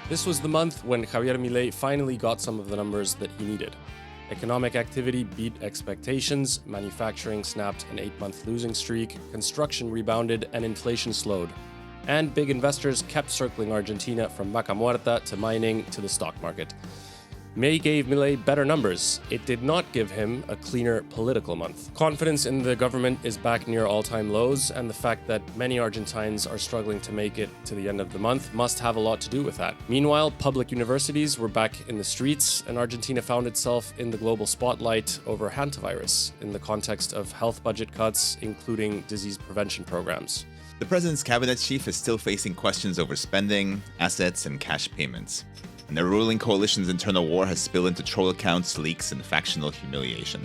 This was the month when Javier Milei finally got some of the numbers that he needed. Economic activity beat expectations, manufacturing snapped an 8-month losing streak, construction rebounded, and inflation slowed. And big investors kept circling Argentina from Vaca Muerta to mining to the stock market. May gave Milei better numbers. It did not give him a cleaner political month. Confidence in the government is back near all-time lows, and the fact that many Argentines are struggling to make it to the end of the month must have a lot to do with that. Meanwhile, public universities were back in the streets, and Argentina found itself in the global spotlight over hantavirus in the context of health budget cuts, including disease prevention programs. The president's cabinet chief is still facing questions over spending, assets, and cash payments. And the ruling coalition's internal war has spilled into troll accounts, leaks, and factional humiliation.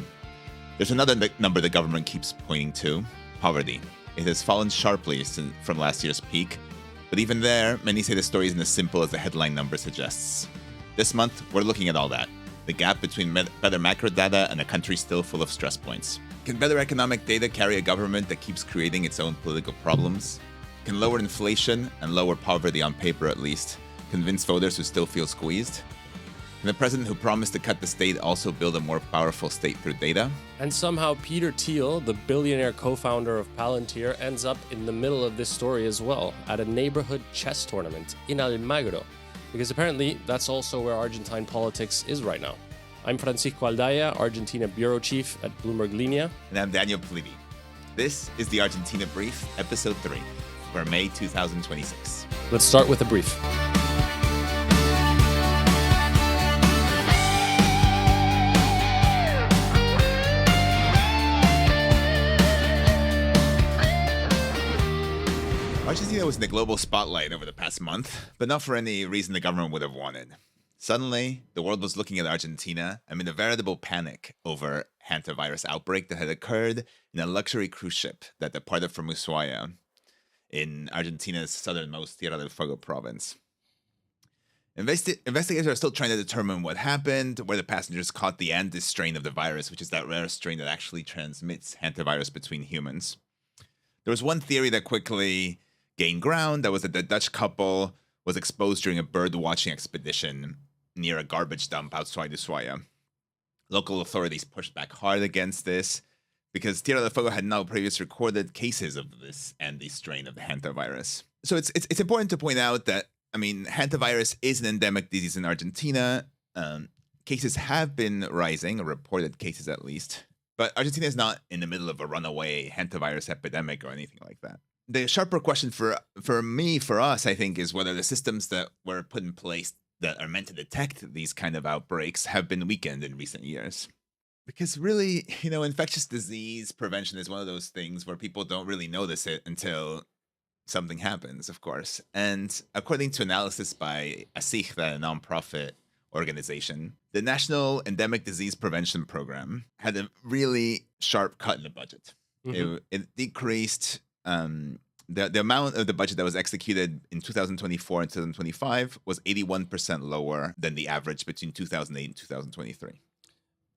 There's another number the government keeps pointing to: poverty. It has fallen sharply from last year's peak, but even there, many say the story isn't as simple as the headline number suggests. This month, we're looking at all that. The gap between better macro data and a country still full of stress points. Can better economic data carry a government that keeps creating its own political problems? Can lower inflation and lower poverty on paper at least convince voters who still feel squeezed? Can the president who promised to cut the state also build a more powerful state through data? And somehow Peter Thiel, the billionaire co-founder of Palantir, ends up in the middle of this story as well, at a neighborhood chess tournament in Almagro, because apparently that's also where Argentine politics is right now. I'm Francisco Aldaya, Argentina bureau chief at Bloomberg Linea. And I'm Daniel Politi. This is the Argentina Brief, episode 3, for May 2026. Let's start with a brief. Argentina was in the global spotlight over the past month, but not for any reason the government would have wanted. Suddenly, the world was looking at Argentina amid a veritable panic over hantavirus outbreak that had occurred in a luxury cruise ship that departed from Ushuaia in Argentina's southernmost Tierra del Fuego province. Investigators are still trying to determine what happened, where the passengers caught the Andes strain of the virus, which is that rare strain that actually transmits hantavirus between humans. There was one theory that quickly gained ground, that was that the Dutch couple was exposed during a bird-watching expedition near a garbage dump outside Ushuaia. Local authorities pushed back hard against this because Tierra del Fuego had now previously recorded cases of this Andes strain of the hantavirus. So it's important to point out that, hantavirus is an endemic disease in Argentina. Cases have been rising, or reported cases at least. But Argentina is not in the middle of a runaway hantavirus epidemic or anything like that. The sharper question for us, I think, is whether the systems that were put in place that are meant to detect these kind of outbreaks have been weakened in recent years. Because really, infectious disease prevention is one of those things where people don't really notice it until something happens, of course. And according to analysis by ASIGDA, a nonprofit organization, the National Endemic Disease Prevention Program had a really sharp cut in the budget. Mm-hmm. It decreased the amount of the budget that was executed in 2024 and 2025 was 81% lower than the average between 2008 and 2023.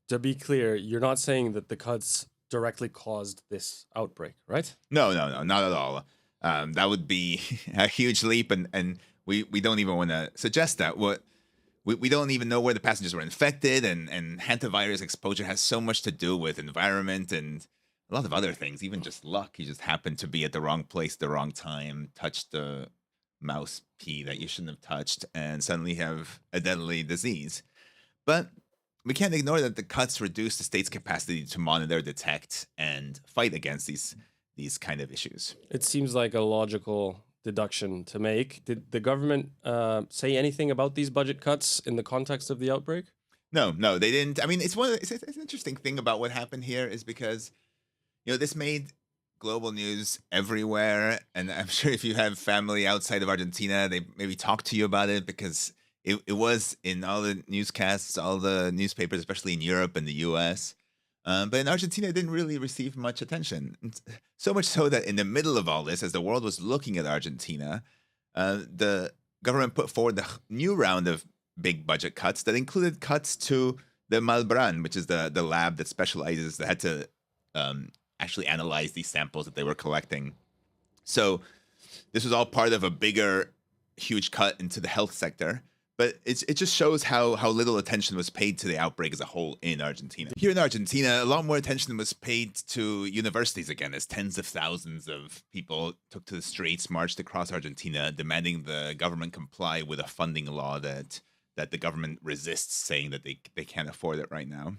To be clear, you're not saying that the cuts directly caused this outbreak, right? No, not at all. That would be a huge leap, and we don't even want to suggest that. We don't even know where the passengers were infected, and hantavirus exposure has so much to do with environment and a lot of other things, even just luck. You just happened to be at the wrong place, the wrong time, touched the mouse pee that you shouldn't have touched, and suddenly have a deadly disease. But we can't ignore that the cuts reduce the state's capacity to monitor, detect, and fight against these kind of issues. It seems like a logical deduction to make. Did the government say anything about these budget cuts in the context of the outbreak? No, they didn't. It's an interesting thing about what happened here is because this made global news everywhere, and I'm sure if you have family outside of Argentina, they maybe talk to you about it because it was in all the newscasts, all the newspapers, especially in Europe and the US. But in Argentina, it didn't really receive much attention. So much so that in the middle of all this, as the world was looking at Argentina, the government put forward the new round of big budget cuts that included cuts to the Malbrán, which is the lab that specializes, that had to actually analyze these samples that they were collecting. So this was all part of a bigger huge cut into the health sector. But it just shows how little attention was paid to the outbreak as a whole in Argentina. Here in Argentina, a lot more attention was paid to universities again, as tens of thousands of people took to the streets, marched across Argentina, demanding the government comply with a funding law that the government resists, saying that they can't afford it right now.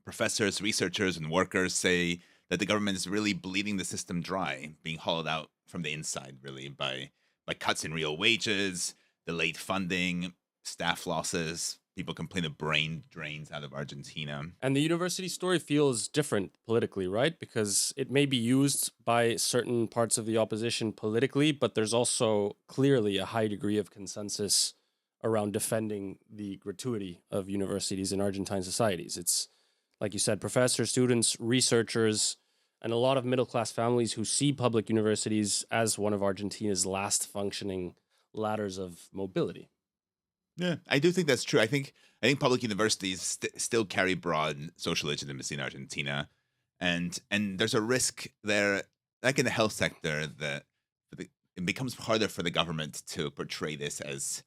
Professors, researchers, and workers say that the government is really bleeding the system dry, being hollowed out from the inside, really, by cuts in real wages, delayed funding, staff losses. People complain of brain drains out of Argentina. And the university story feels different politically, right? Because it may be used by certain parts of the opposition politically, but there's also clearly a high degree of consensus around defending the gratuity of universities in Argentine societies. It's, like you said, professors, students, researchers, and a lot of middle-class families who see public universities as one of Argentina's last functioning ladders of mobility. Yeah, I do think that's true. I think public universities still carry broad social legitimacy in Argentina, and there's a risk there, like in the health sector, that it becomes harder for the government to portray this as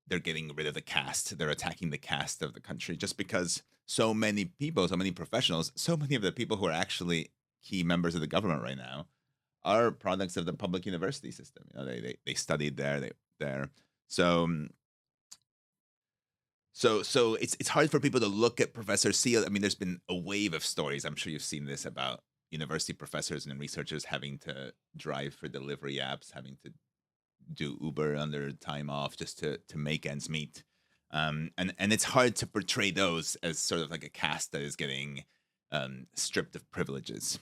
they're getting rid of the caste, they're attacking the caste of the country, just because so many people, so many professionals, so many of the people who are actually key members of the government right now are products of the public university system. You know, they studied there. So it's hard for people to look at Professor Thiel. I mean, there's been a wave of stories. I'm sure you've seen this about university professors and researchers having to drive for delivery apps, having to do Uber on their time off just to make ends meet. And it's hard to portray those as sort of like a caste that is getting stripped of privileges.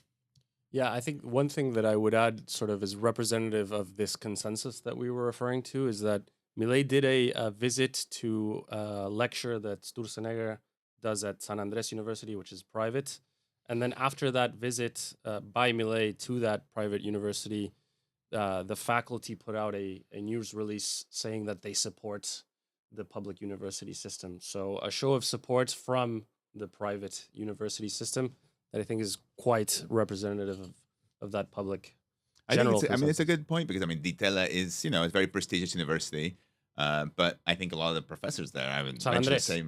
Yeah, I think one thing that I would add, sort of as representative of this consensus that we were referring to, is that Milei did a visit to a lecture that Sturzenegger does at San Andres University, which is private. And then after that visit by Milei to that private university, the faculty put out a news release saying that they support the public university system. So a show of support from the private university system that I think is quite representative of that public general I mean, it's a consensus. good point, because I mean, Ditela is, a very prestigious university, but I think a lot of the professors there, I would San venture to Andres. say,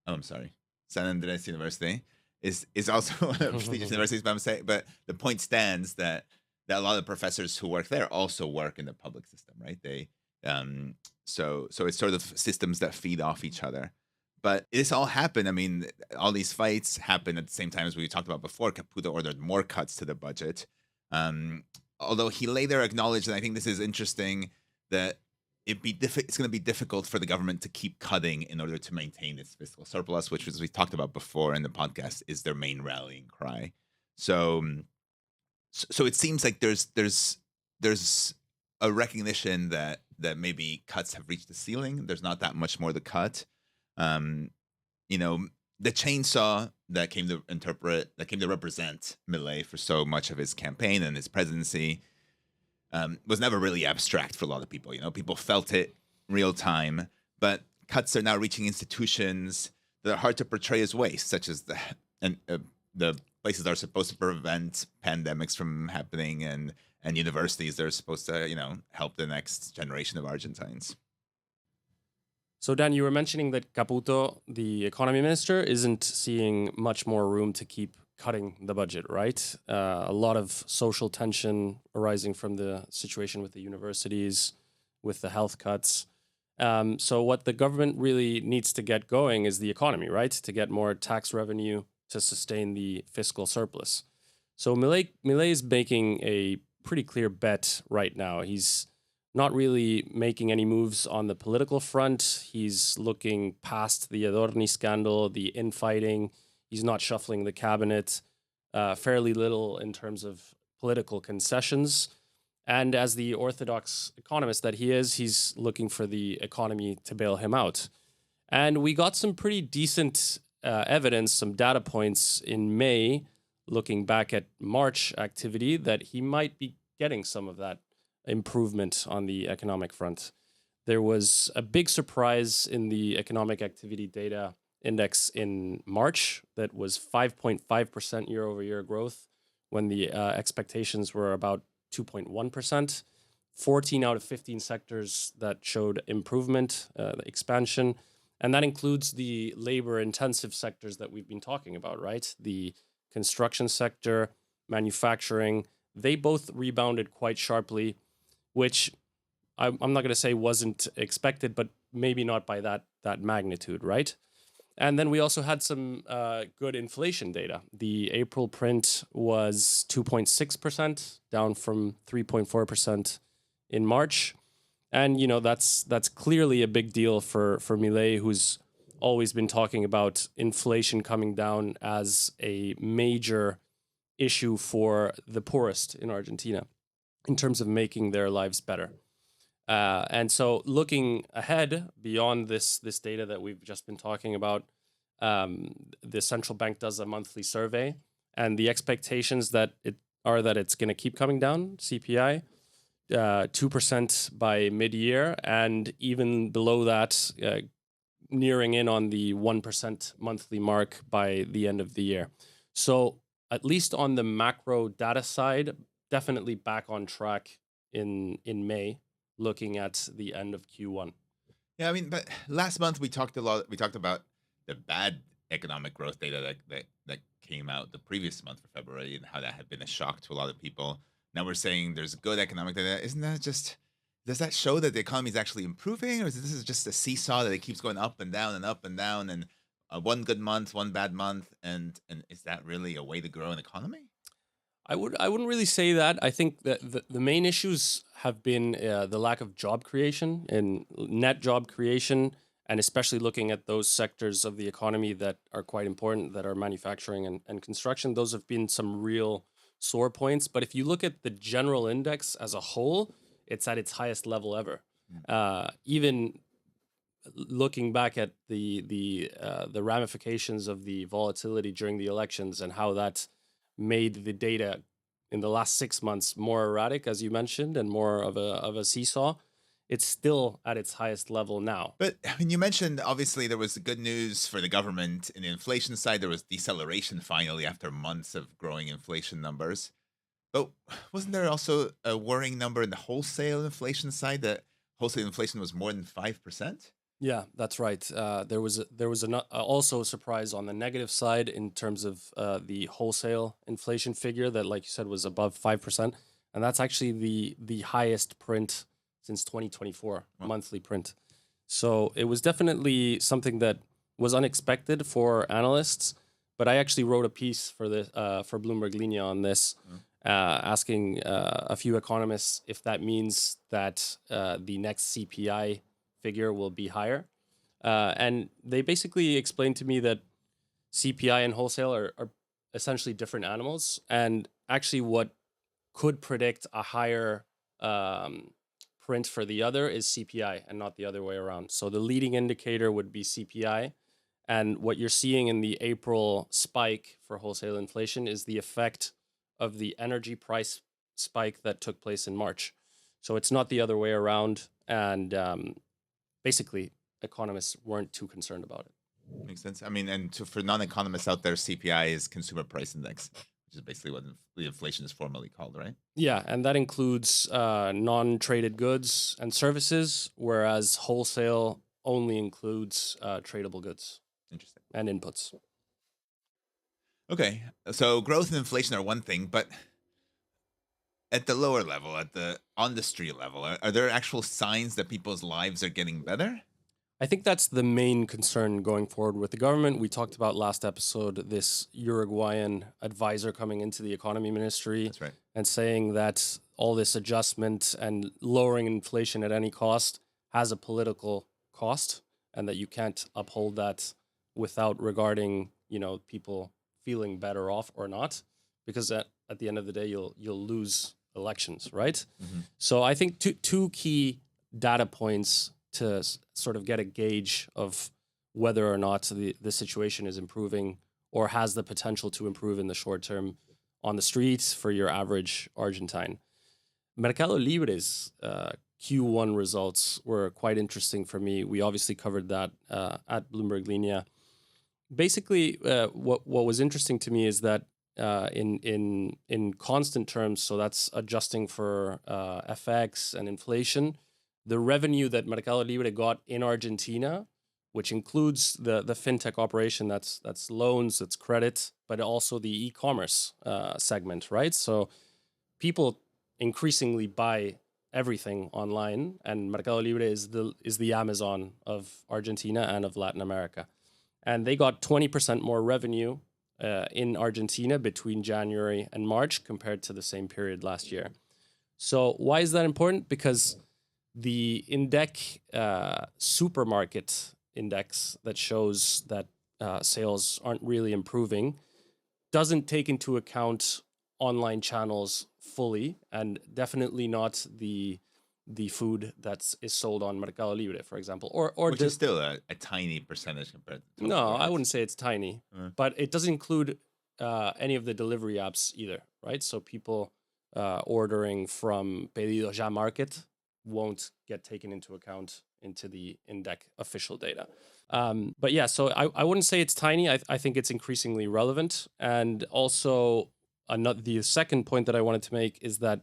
oh, I'm sorry, San Andres University is also one of the prestigious universities, but the point stands that a lot of the professors who work there also work in the public system, right? So it's sort of systems that feed off each other. But this all happened. I mean, all these fights happened at the same time as we talked about before. Caputo ordered more cuts to the budget. Although he later acknowledged, and I think this is interesting, that it's going to be difficult for the government to keep cutting in order to maintain its fiscal surplus, which, as we talked about before in the podcast, is their main rallying cry. So it seems like there's a recognition that maybe cuts have reached the ceiling. There's not that much more to cut. The chainsaw that came to represent Milei for so much of his campaign and his presidency was never really abstract for a lot of people. People felt it real time, but cuts are now reaching institutions that are hard to portray as waste, such as the places that are supposed to prevent pandemics from happening, and universities that are supposed to, help the next generation of Argentines. So, Dan, you were mentioning that Caputo, the economy minister, isn't seeing much more room to keep cutting the budget, right? A lot of social tension arising from the situation with the universities, with the health cuts. So what the government really needs to get going is the economy, right? To get more tax revenue to sustain the fiscal surplus. So Milei is making a pretty clear bet right now. He's not really making any moves on the political front. He's looking past the Adorni scandal, the infighting. He's not shuffling the cabinet, fairly little in terms of political concessions. And as the orthodox economist that he is, he's looking for the economy to bail him out. And we got some pretty decent evidence, some data points in May, looking back at March activity, that he might be getting some of that improvement on the economic front. There was a big surprise in the economic activity data index in March that was 5.5% year over year growth, when the expectations were about 2.1%. 14 out of 15 sectors that showed improvement, expansion. And that includes the labor-intensive sectors that we've been talking about, right? The construction sector, manufacturing, they both rebounded quite sharply, which I'm not going to say wasn't expected, but maybe not by that magnitude, right? And then we also had some good inflation data. The April print was 2.6%, down from 3.4% in March. And, you know, that's clearly a big deal for Milei, who's always been talking about inflation coming down as a major issue for the poorest in Argentina in terms of making their lives better. And so looking ahead beyond this data that we've just been talking about, the central bank does a monthly survey, and the expectations that it's going to keep coming down, CPI, 2% by mid-year, and even below that, nearing in on the 1% monthly mark by the end of the year. So at least on the macro data side, definitely back on track in May, looking at the end of Q1. Yeah, I mean, but last month we talked about the bad economic growth data that came out the previous month for February, and how that had been a shock to a lot of people. Now we're saying there's good economic data. Isn't that just, does that show that the economy is actually improving, or is this just a seesaw that it keeps going up and down and up and down, and one good month, one bad month, and is that really a way to grow an economy? I wouldn't really say that. I think that the main issues have been the lack of job creation and net job creation, and especially looking at those sectors of the economy that are quite important, that are manufacturing and construction. Those have been some real sore points. But if you look at the general index as a whole, it's at its highest level ever. Even looking back at the ramifications of the volatility during the elections and how that made the data in the last 6 months more erratic, as you mentioned, and more of a seesaw, it's still at its highest level now. But I mean, you mentioned obviously there was good news for the government in the inflation side. There was deceleration finally after months of growing inflation numbers. But wasn't there also a worrying number in the wholesale inflation side, that wholesale inflation was more than 5%? Yeah, that's right. There was also a surprise on the negative side in terms of the wholesale inflation figure that, like you said, was above 5%, and that's actually the highest print since 2024, monthly print. So it was definitely something that was unexpected for analysts. But I actually wrote a piece for Bloomberg Linea on this, asking a few economists if that means that the next CPI figure will be higher. And they basically explained to me that CPI and wholesale are essentially different animals. And actually what could predict a higher print for the other is CPI and not the other way around. So the leading indicator would be CPI. And what you're seeing in the April spike for wholesale inflation is the effect of the energy price spike that took place in March. So it's not the other way around. And basically, economists weren't too concerned about it. Makes sense. I mean, and for non-economists out there, CPI is Consumer Price Index, which is basically what the inflation is formally called, right? Yeah, and that includes non-traded goods and services, whereas wholesale only includes tradable goods. Interesting. And inputs. Okay, so growth and inflation are one thing, but at the lower level, on the street level, are there actual signs that people's lives are getting better? I think that's the main concern going forward with the government. We talked about last episode this Uruguayan advisor coming into the economy ministry. That's right. And saying that all this adjustment and lowering inflation at any cost has a political cost, and that you can't uphold that without regarding, people feeling better off or not, because at the end of the day, you'll lose elections, right? Mm-hmm. So I think two key data points to sort of get a gauge of whether or not the situation is improving or has the potential to improve in the short term on the streets for your average Argentine. Mercado Libre's Q1 results were quite interesting for me. We obviously covered that at Bloomberg Linea. Basically, what was interesting to me is that in constant terms, so that's adjusting for FX and inflation, the revenue that Mercado Libre got in Argentina, which includes the fintech operation, that's loans, that's credit, but also the e-commerce segment, right? So people increasingly buy everything online, and Mercado Libre is the Amazon of Argentina and of Latin America. And they got 20% more revenue in Argentina between January and March compared to the same period last year. So why is that important? Because the INDEC supermarket index that shows that sales aren't really improving doesn't take into account online channels fully, and definitely not the food is sold on Mercado Libre, for example, or Which is still a tiny percentage compared to no, total, I right? wouldn't say it's tiny, but it doesn't include any of the delivery apps either, right? So people ordering from Pedidos Ya Market won't get taken into account into the INDEC official data. But yeah, so I wouldn't say it's tiny. I think it's increasingly relevant. And also, the second point that I wanted to make is that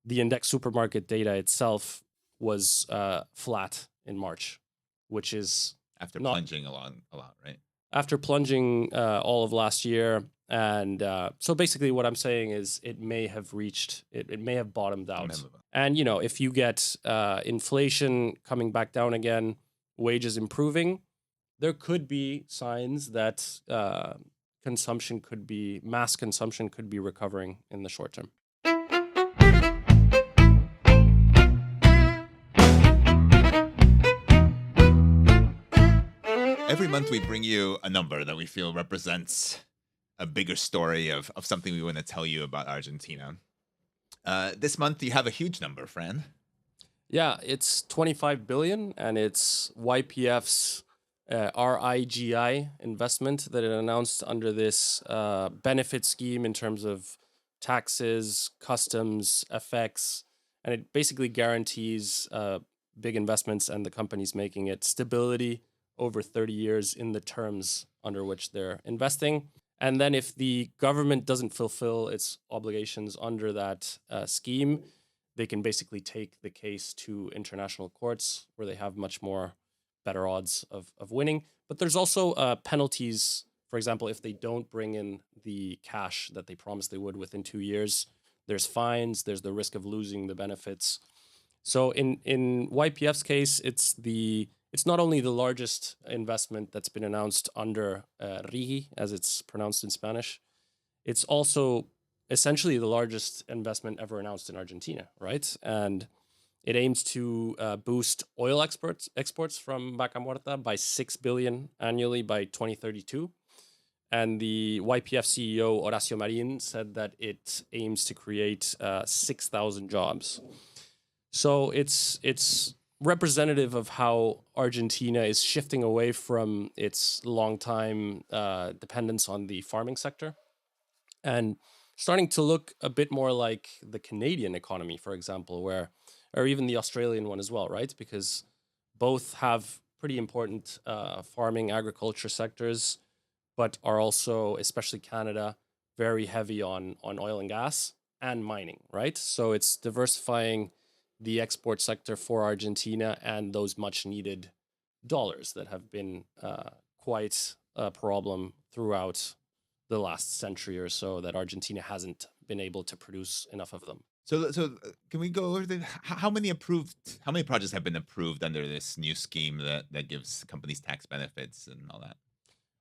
the INDEC supermarket data itself was flat in March, which is After not plunging a lot, right? after plunging all of last year. And so basically what I'm saying is it may have reached, it may have bottomed out. And, you know, if you get inflation coming back down again, wages improving, there could be signs that mass consumption could be recovering in the short term. Every month we bring you a number that we feel represents a bigger story of something we want to tell you about Argentina. This month you have a huge number, Fran. Yeah, it's 25 billion, and it's YPF's RIGI investment that it announced under this benefit scheme in terms of taxes, customs, FX, and it basically guarantees big investments and the companies making it stability over 30 years in the terms under which they're investing. And then if the government doesn't fulfill its obligations under that scheme, they can basically take the case to international courts where they have much more better odds of winning. But there's also penalties. For example, if they don't bring in the cash that they promised they would within 2 years, there's fines, there's the risk of losing the benefits. So in YPF's case, it's not only the largest investment that's been announced under RIGI, as it's pronounced in Spanish, it's also essentially the largest investment ever announced in Argentina, right? And it aims to boost oil exports from Vaca Muerta by 6 billion annually by 2032. And the YPF CEO, Horacio Marin, said that it aims to create 6,000 jobs. So it's representative of how Argentina is shifting away from its long-time dependence on the farming sector and starting to look a bit more like the Canadian economy, for example, or even the Australian one as well, right? Because both have pretty important farming agriculture sectors, but are also, especially Canada, very heavy on oil and gas and mining, right? So it's diversifying the export sector for Argentina and those much needed dollars that have been quite a problem throughout the last century or so, that Argentina hasn't been able to produce enough of them. So can we go over how many projects have been approved under this new scheme that gives companies tax benefits and all that?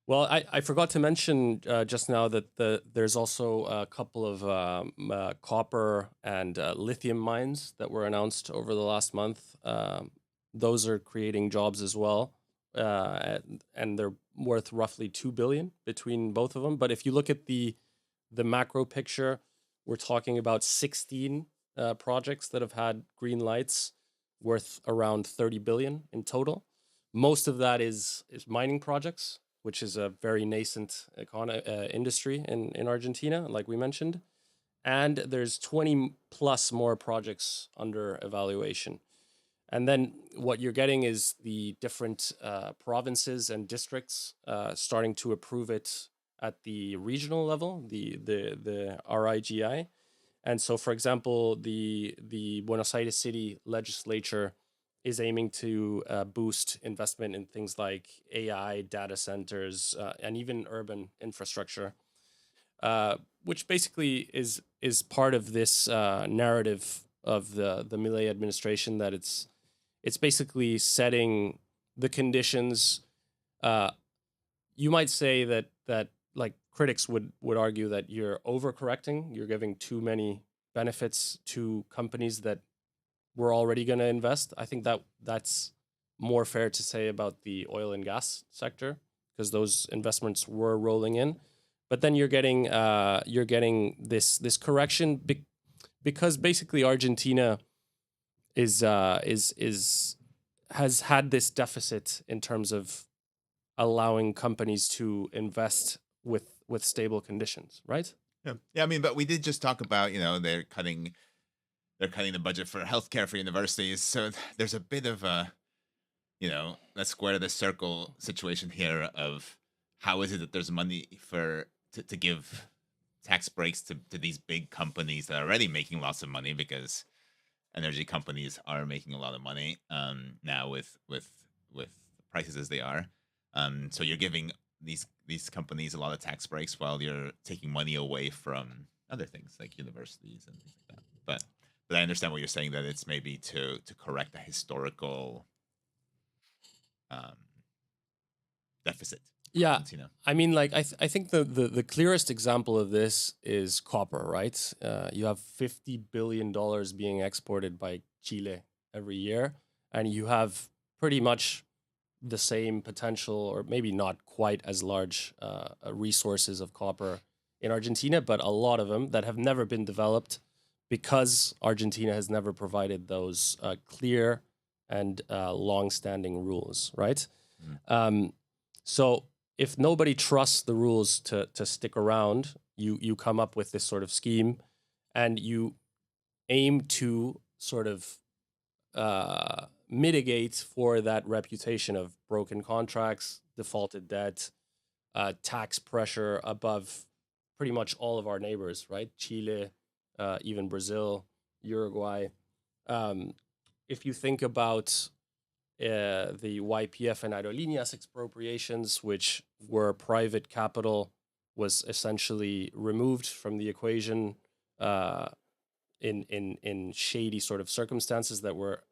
Well, I forgot to mention just now that there's also a couple of copper and lithium mines that were announced over the last month. Those are creating jobs as well, and they're worth roughly 2 billion between both of them. But if you look at the macro picture, we're talking about 16 projects that have had green lights, worth around 30 billion in total. Most of that is mining projects, which is a very nascent industry in Argentina, like we mentioned. And there's 20 plus more projects under evaluation. And then what you're getting is the different provinces and districts starting to approve it at the regional level, the RIGI. And so, for example, the Buenos Aires city legislature is aiming to boost investment in things like AI, data centers, and even urban infrastructure, which basically is part of this narrative of the Milei administration, that it's basically setting the conditions. You might say that like critics would argue that you're overcorrecting, you're giving too many benefits to companies that were already going to invest. I think that's more fair to say about the oil and gas sector, because those investments were rolling in. But then you're getting this correction because basically Argentina is has had this deficit in terms of allowing companies to invest with stable conditions, right? Yeah. Yeah. I mean, but we did just talk about, they're cutting the budget for healthcare for universities. So there's a bit of a, let's square the circle situation here of how is it that there's money to give tax breaks to these big companies that are already making lots of money, because energy companies are making a lot of money now with prices as they are. So you're giving these companies a lot of tax breaks while you're taking money away from other things like universities and things like that. But I understand what you're saying, that it's maybe to correct a historical deficit. Yeah, Argentina. I mean, like I think the clearest example of this is copper, right? You have $50 billion being exported by Chile every year, and you have pretty much the same potential, or maybe not quite as large resources of copper in Argentina, but a lot of them that have never been developed because Argentina has never provided those clear and long-standing rules, right? So if nobody trusts the rules to stick around, you come up with this sort of scheme, and you aim to sort of mitigate for that reputation of broken contracts, defaulted debt, tax pressure above pretty much all of our neighbors, right? Chile, even Brazil, Uruguay. If you think about the YPF and Aerolíneas expropriations, which were private capital, was essentially removed from the equation in shady sort of circumstances that were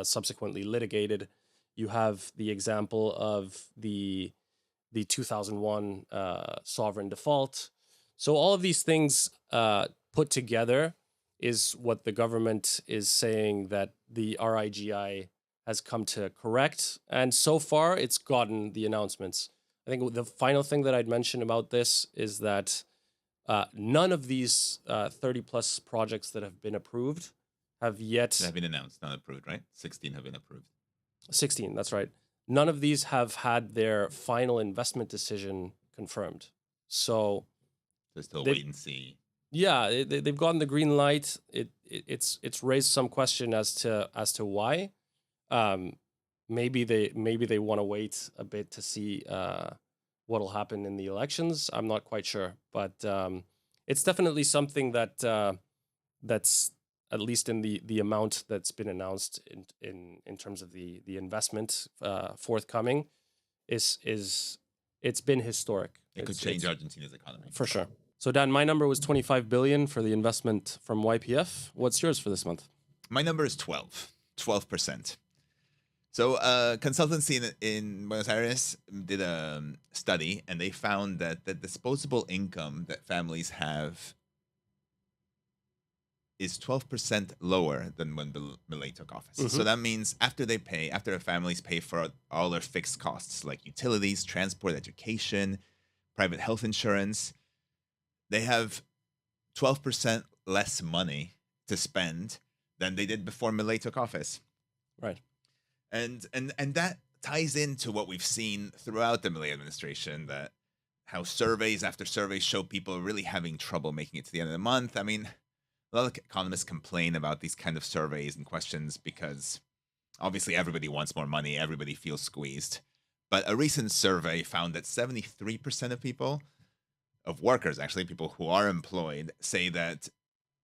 subsequently litigated. You have the example of the 2001 sovereign default. So all of these things put together is what the government is saying that the RIGI has come to correct. And so far, it's gotten the announcements. I think the final thing that I'd mention about this is that none of these 30 plus projects that have been approved have been announced, not approved, right? 16 have been approved. 16, that's right. None of these have had their final investment decision confirmed. So there's still wait and see. Yeah, they've gotten the green light. It's raised some question as to why. Maybe they want to wait a bit to see what'll happen in the elections. I'm not quite sure, but it's definitely something that's at least in the amount that's been announced in terms of the investment forthcoming it's been historic. It could change Argentina's economy for sure. So Dan, my number was 25 billion for the investment from YPF. What's yours for this month? My number is 12%. So consultancy in Buenos Aires did a study, and they found that the disposable income that families have is 12% lower than when Milei took office. Mm-hmm. So that means after their families pay for all their fixed costs like utilities, transport, education, private health insurance, they have 12% less money to spend than they did before Milei took office. Right. And that ties into what we've seen throughout the Milei administration, that how surveys after surveys show people really having trouble making it to the end of the month. I mean, a lot of economists complain about these kind of surveys and questions because obviously everybody wants more money, everybody feels squeezed. But a recent survey found that 73% of workers, actually people who are employed, say that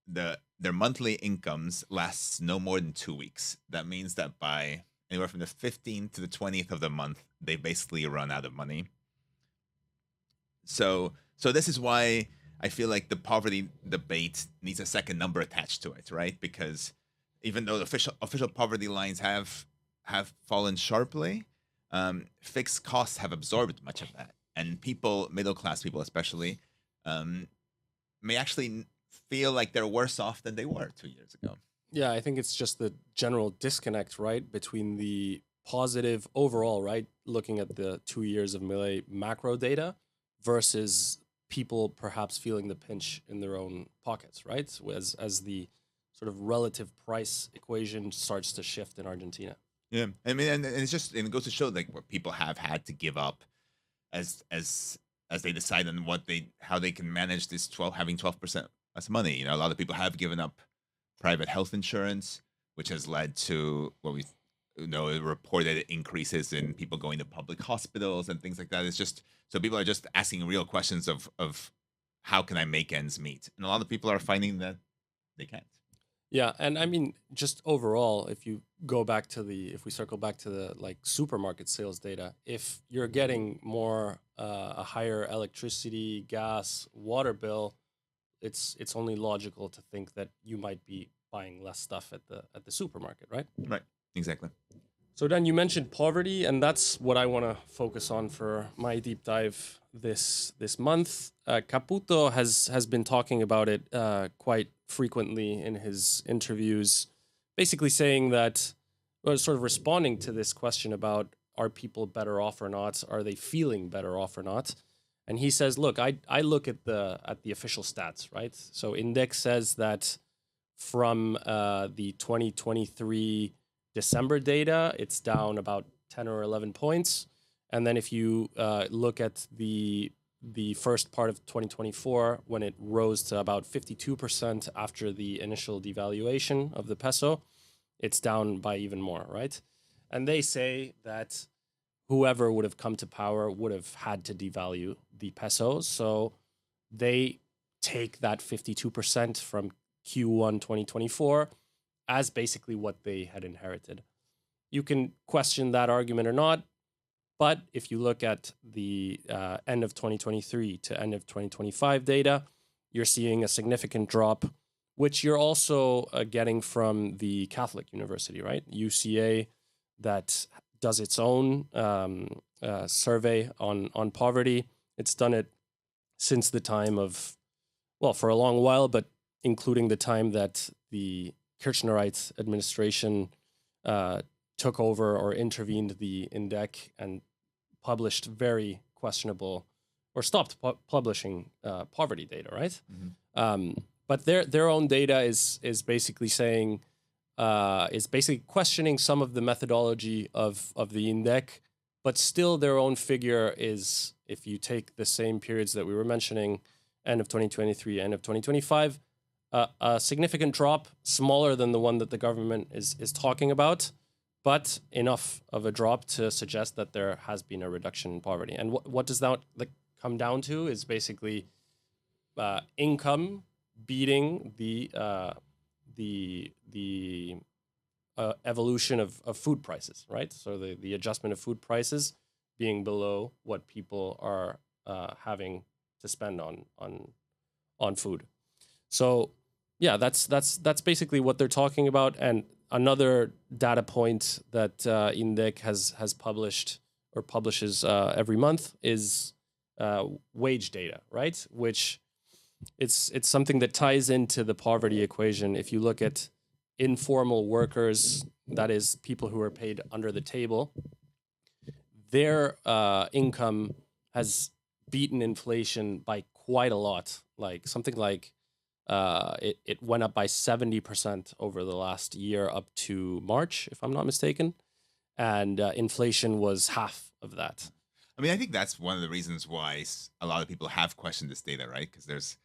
their monthly incomes lasts no more than 2 weeks. That means that by anywhere from the 15th to the 20th of the month, they basically run out of money. So this is why I feel like the poverty debate needs a second number attached to it, right? Because even though the official poverty lines have fallen sharply, fixed costs have absorbed much of that, and people, middle class people especially, may actually feel like they're worse off than they were 2 years ago. Yeah, I think it's just the general disconnect, right, between the positive overall, right, looking at the 2 years of Milei macro data versus people perhaps feeling the pinch in their own pockets, right, as the sort of relative price equation starts to shift in Argentina. Yeah, I mean, and it's just, and it goes to show like what people have had to give up as they decide on how they can manage this having 12% less money. You know, a lot of people have given up private health insurance, which has led to what we know reported increases in people going to public hospitals and things like that. It's just, so people are just asking real questions of how can I make ends meet, and a lot of people are finding that they can't. Yeah, and I mean, just overall, if we circle back to the like supermarket sales data, if you're getting more a higher electricity, gas, water bill, it's only logical to think that you might be buying less stuff at the supermarket, right? Right, exactly. So then you mentioned poverty, and that's what I want to focus on for my deep dive this month. Caputo has been talking about it quite frequently in his interviews, basically saying that, well, sort of responding to this question about are people better off or not, are they feeling better off or not, and he says, look, I look at the official stats, right? So Index says that from the 2023 December data, it's down about 10 or 11 points. And then if you look at the first part of 2024, when it rose to about 52% after the initial devaluation of the peso, it's down by even more, right? And they say that whoever would have come to power would have had to devalue the peso. So they take that 52% from Q1 2024 as basically what they had inherited. You can question that argument or not, but if you look at the end of 2023 to end of 2025 data, you're seeing a significant drop, which you're also getting from the Catholic University, right? UCA, that does its own survey on poverty. It's done it since the time of, well, for a long while, but including the time that the Kirchnerite administration took over or intervened the INDEC and published very questionable, or stopped publishing poverty data, right? Mm-hmm. But their own data is basically saying, is basically questioning some of the methodology of the INDEC, but still their own figure is, if you take the same periods that we were mentioning, end of 2023, end of 2025, a significant drop, smaller than the one that the government is talking about, but enough of a drop to suggest that there has been a reduction in poverty. And what does that come down to is basically income beating the evolution of food prices, right? So the adjustment of food prices being below what people are having to spend on food. So yeah, that's basically what they're talking about. And another data point that INDEC has published or publishes every month is wage data, right? Which it's something that ties into the poverty equation. If you look at informal workers, that is people who are paid under the table, their income has beaten inflation by quite a lot, like something like it went up by 70% over the last year up to March, if I'm not mistaken. And inflation was half of that. I mean, I think that's one of the reasons why a lot of people have questioned this data, right? Because there's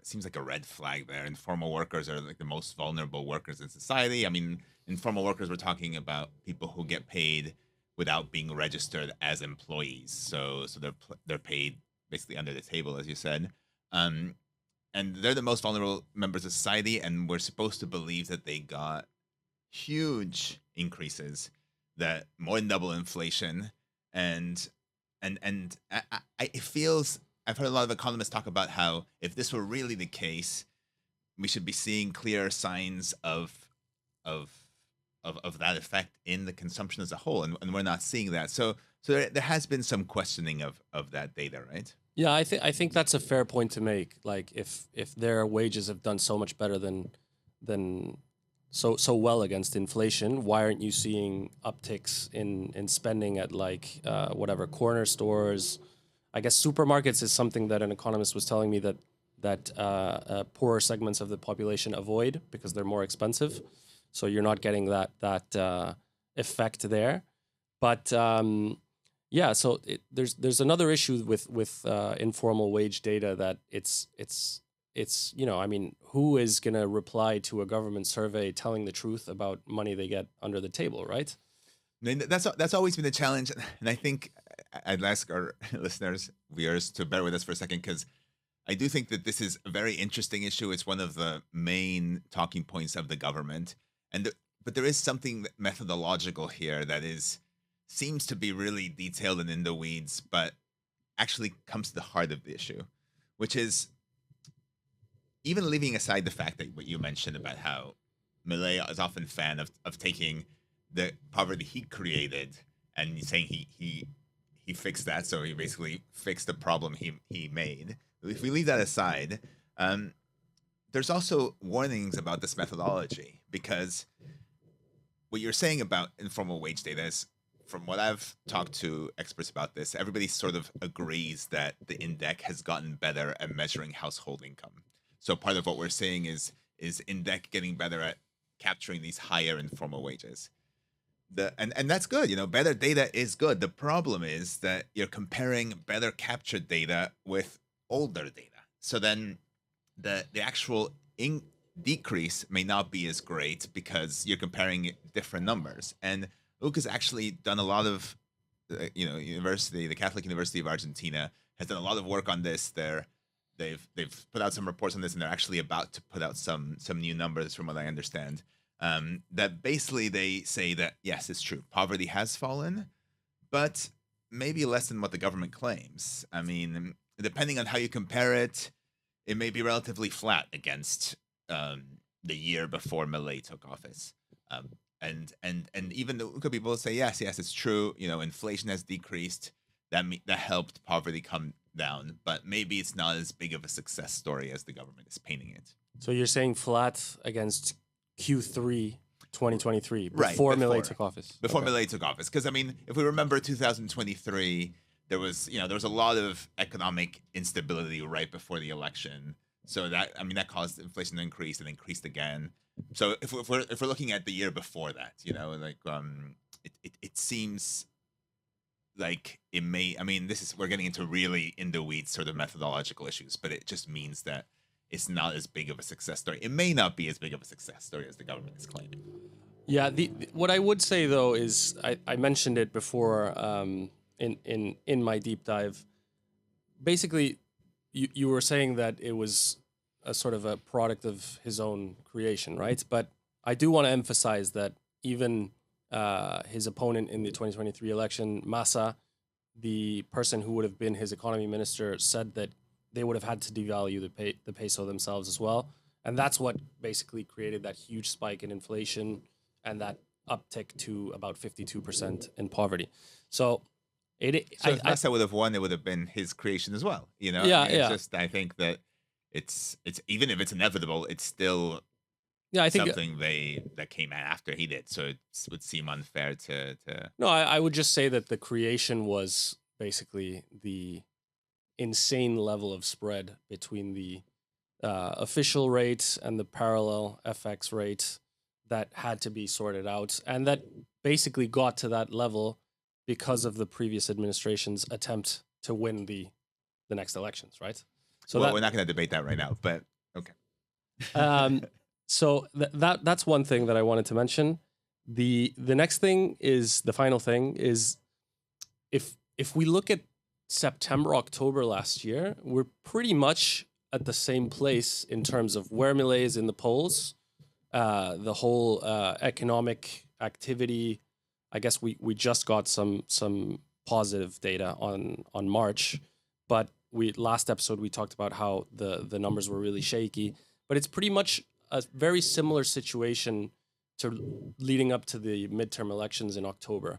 seems like a red flag there. Informal workers are like the most vulnerable workers in society. I mean, informal workers, we're talking about people who get paid without being registered as employees. So they're paid basically under the table, as you said. And they're the most vulnerable members of society, and we're supposed to believe that they got huge increases, that more than double inflation, and it feels. I've heard a lot of economists talk about how if this were really the case, we should be seeing clear signs of that effect in the consumption as a whole, and we're not seeing that. So there has been some questioning of that data, right? Yeah, I think that's a fair point to make. Like if their wages have done so much better than so well against inflation, why aren't you seeing upticks in spending at like whatever corner stores? I guess supermarkets is something that an economist was telling me that poorer segments of the population avoid because they're more expensive. So you're not getting that effect there. But yeah, so there's another issue with informal wage data, that it's I mean, who is going to reply to a government survey telling the truth about money they get under the table, right? I mean, that's always been the challenge, and I think I'd ask our listeners, viewers, to bear with us for a second, because I do think that this is a very interesting issue. It's one of the main talking points of the government, but there is something methodological here that seems to be really detailed and in the weeds, but actually comes to the heart of the issue, which is, even leaving aside the fact that what you mentioned about how Milei is often a fan of taking the poverty he created and saying he fixed that, so he basically fixed the problem he made. If we leave that aside, there's also warnings about this methodology, because what you're saying about informal wage data is, from what I've talked to experts about this, everybody sort of agrees that the index has gotten better at measuring household income. So part of what we're seeing is index getting better at capturing these higher informal wages. And that's good. Better data is good. The problem is that you're comparing better captured data with older data. So then the actual decrease may not be as great because you're comparing different numbers. And Luke has actually done a lot of, the Catholic University of Argentina has done a lot of work on this. They've put out some reports on this, and they're actually about to put out some new numbers, from what I understand. That basically they say that, yes, it's true, poverty has fallen, but maybe less than what the government claims. I mean, depending on how you compare it, it may be relatively flat against the year before Milei took office. And even the UCA people say, yes, it's true. Inflation has decreased. That helped poverty come down, but maybe it's not as big of a success story as the government is painting it. So you're saying flat against Q3 2023, right, before Milei took office. Before Milei took office, because I mean, if we remember 2023, there was a lot of economic instability right before the election. So that caused inflation to increase and increased again. So if we're looking at the year before that, it seems like it may. I mean, we're getting into really in the weeds sort of methodological issues, but it just means that it's not as big of a success story. It may not be as big of a success story as the government is claiming. Yeah, what I would say though is I mentioned it before in my deep dive. Basically, you were saying that it was a sort of a product of his own creation, right? But I do want to emphasize that even his opponent in the 2023 election, Massa, the person who would have been his economy minister, said that they would have had to devalue the peso themselves as well. And that's what basically created that huge spike in inflation and that uptick to about 52% in poverty. So if Massa would have won, it would have been his creation as well. Yeah, it's just, I think that it's even if it's inevitable, it's still I think something that came after he did. So it would seem unfair to. No, I would just say that the creation was basically the insane level of spread between the official rate and the parallel FX rate that had to be sorted out, and that basically got to that level because of the previous administration's attempt to win the next elections, right? So we're not going to debate that right now, but okay. So that's one thing that I wanted to mention. The next thing is, the final thing is, if we look at September, October last year, we're pretty much at the same place in terms of where Milei is in the polls. The whole economic activity, I guess we just got some positive data on March, but last episode we talked about how the numbers were really shaky. But it's pretty much a very similar situation to leading up to the midterm elections in October,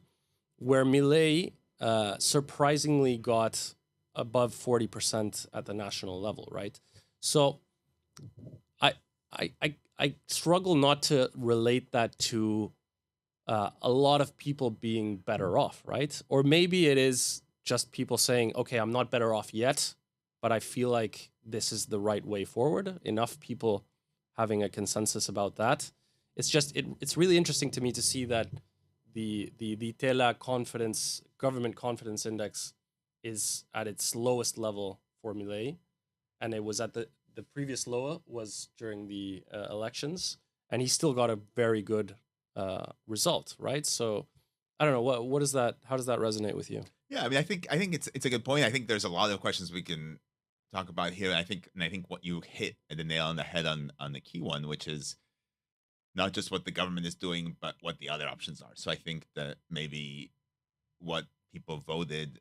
where Milei surprisingly got above 40% at the national level, right? So I struggle not to relate that to a lot of people being better off, right? Or maybe it is just people saying, okay, I'm not better off yet, but I feel like this is the right way forward. Enough people having a consensus about that. It's just, it's really interesting to me to see that the Thiel government confidence index is at its lowest level for Milei, and it was at the previous low was during the elections, and he still got a very good result, right? So I don't know, what is that? How does that resonate with you? Yeah, I mean, I think it's a good point. I think there's a lot of questions we can talk about here. I think what you hit the nail on the head on the key one, which is not just what the government is doing, but what the other options are. So I think that maybe what people voted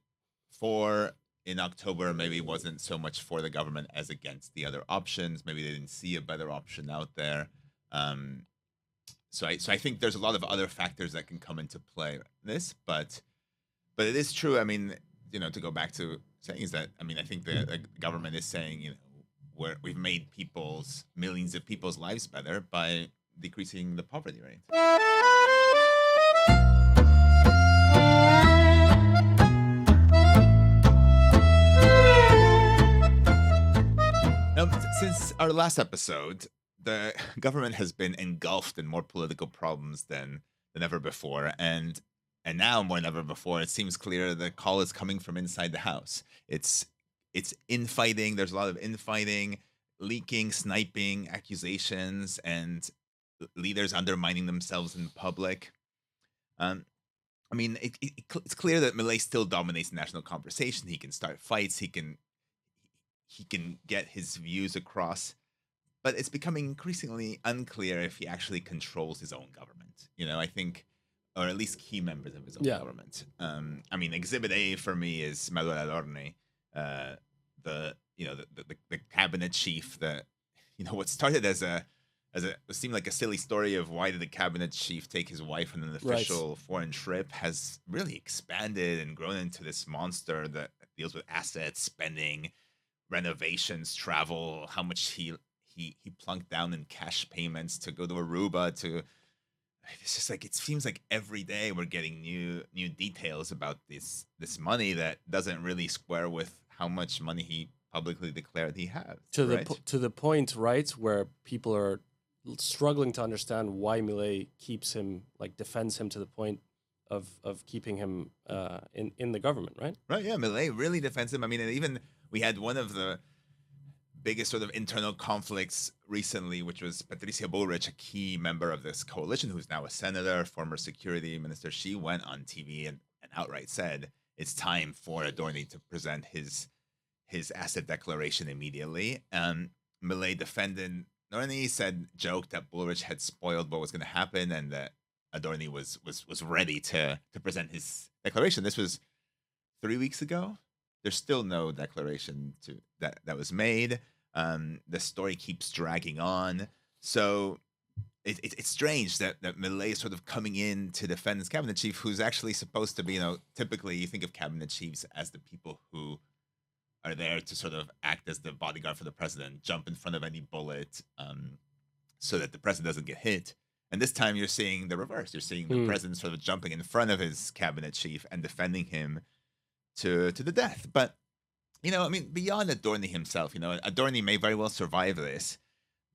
for in October maybe wasn't so much for the government as against the other options. Maybe they didn't see a better option out there. So I think there's a lot of other factors that can come into play in this, but it is true. I mean, to go back to saying is that, I mean, I think the government is saying, we've made millions of people's lives better by decreasing the poverty rate. Now, since our last episode, the government has been engulfed in more political problems than ever before, and now more than ever before, it seems clear the call is coming from inside the house. It's infighting. There's a lot of infighting, leaking, sniping, accusations, and leaders undermining themselves in public. I mean, it's clear that Milei still dominates the national conversation. He can start fights. He can get his views across, but it's becoming increasingly unclear if he actually controls his own government. I think, or at least key members of his own government. I mean, Exhibit A for me is Manuel Adorni, the cabinet chief. What started as it seemed like a silly story of why did the cabinet chief take his wife on an official foreign trip, has really expanded and grown into this monster that deals with assets, spending, renovations, travel, how much he plunked down in cash payments to go to Aruba. It's just like, it seems like every day we're getting new details about this money that doesn't really square with how much money he publicly declared he has. To the point, right, where people are struggling to understand why Milei defends him to the point of keeping him in the government, right? Right, yeah, Milei really defends him. I mean, and even we had one of the biggest sort of internal conflicts recently, which was Patricia Bullrich, a key member of this coalition, who's now a senator, former security minister. She went on TV and outright said it's time for Adorni to present his asset declaration immediately. Milei defended Adorni, joked that Bullrich had spoiled what was going to happen, and that Adorni was ready to present his declaration. This was 3 weeks ago. There's still no declaration that was made. The story keeps dragging on. So it's strange that Milei is sort of coming in to defend his cabinet chief, who's actually supposed to be, typically you think of cabinet chiefs as the people who are there to sort of act as the bodyguard for the president, jump in front of any bullet, so that the president doesn't get hit. And this time you're seeing the reverse. You're seeing the president sort of jumping in front of his cabinet chief and defending him to the death. But, I mean, beyond Adorni himself, Adorni may very well survive this,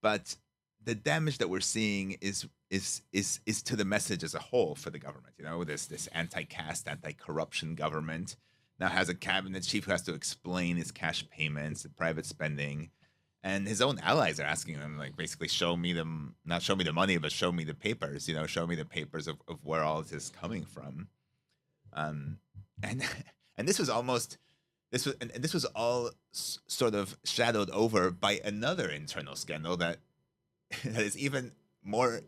but the damage that we're seeing is to the message as a whole for the government. This anti-caste, anti-corruption government now has a cabinet chief who has to explain his cash payments, private spending, And his own allies are asking him, like, basically, not show me the money, but show me the papers, show me the papers of where all this is coming from. Um, and and this was all sort of shadowed over by another internal scandal that that is even more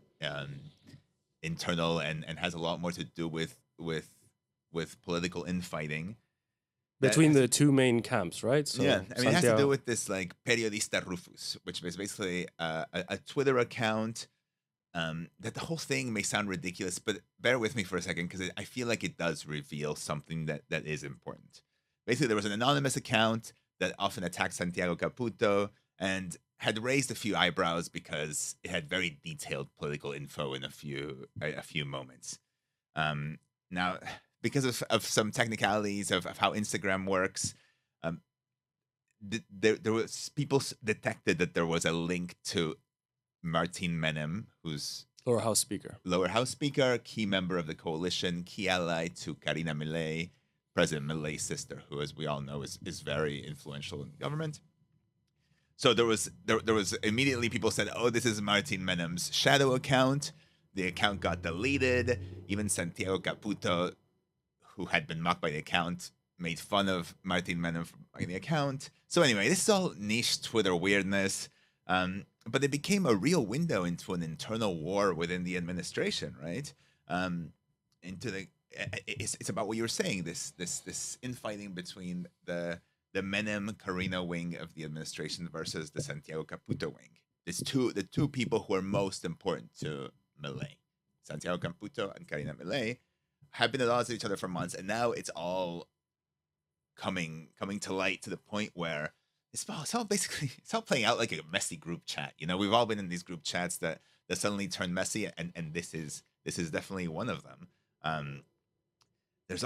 internal and has a lot more to do with political infighting between the two main camps, right? So yeah, I mean, it has to do with this like Periodista Rufus, which is basically a Twitter account. That the whole thing may sound ridiculous, but bear with me for a second because I feel like it does reveal something that is important. Basically, there was an anonymous account that often attacked Santiago Caputo and had raised a few eyebrows because it had very detailed political info in a few moments. Now, because of some technicalities of how Instagram works, there was people detected that there was a link to Martin Menem, who's lower house speaker, key member of the coalition, key ally to Karina Milei, President Milei's sister, who, as we all know, is very influential in the government. So there was immediately people said, oh, this is Martin Menem's shadow account. The account got deleted. Even Santiago Caputo, who had been mocked by the account, made fun of Martin Menem for buying the account. So anyway, this is all niche Twitter weirdness. But it became a real window into an internal war within the administration, right? It's about what you were saying, this infighting between the Menem Carina wing of the administration versus the Santiago Caputo wing. The two people who are most important to Milei, Santiago Caputo and Karina Milei, have been at odds with each other for months, and now it's all coming to light to the point where it's all playing out like a messy group chat. We've all been in these group chats that suddenly turn messy, and this is definitely one of them. There's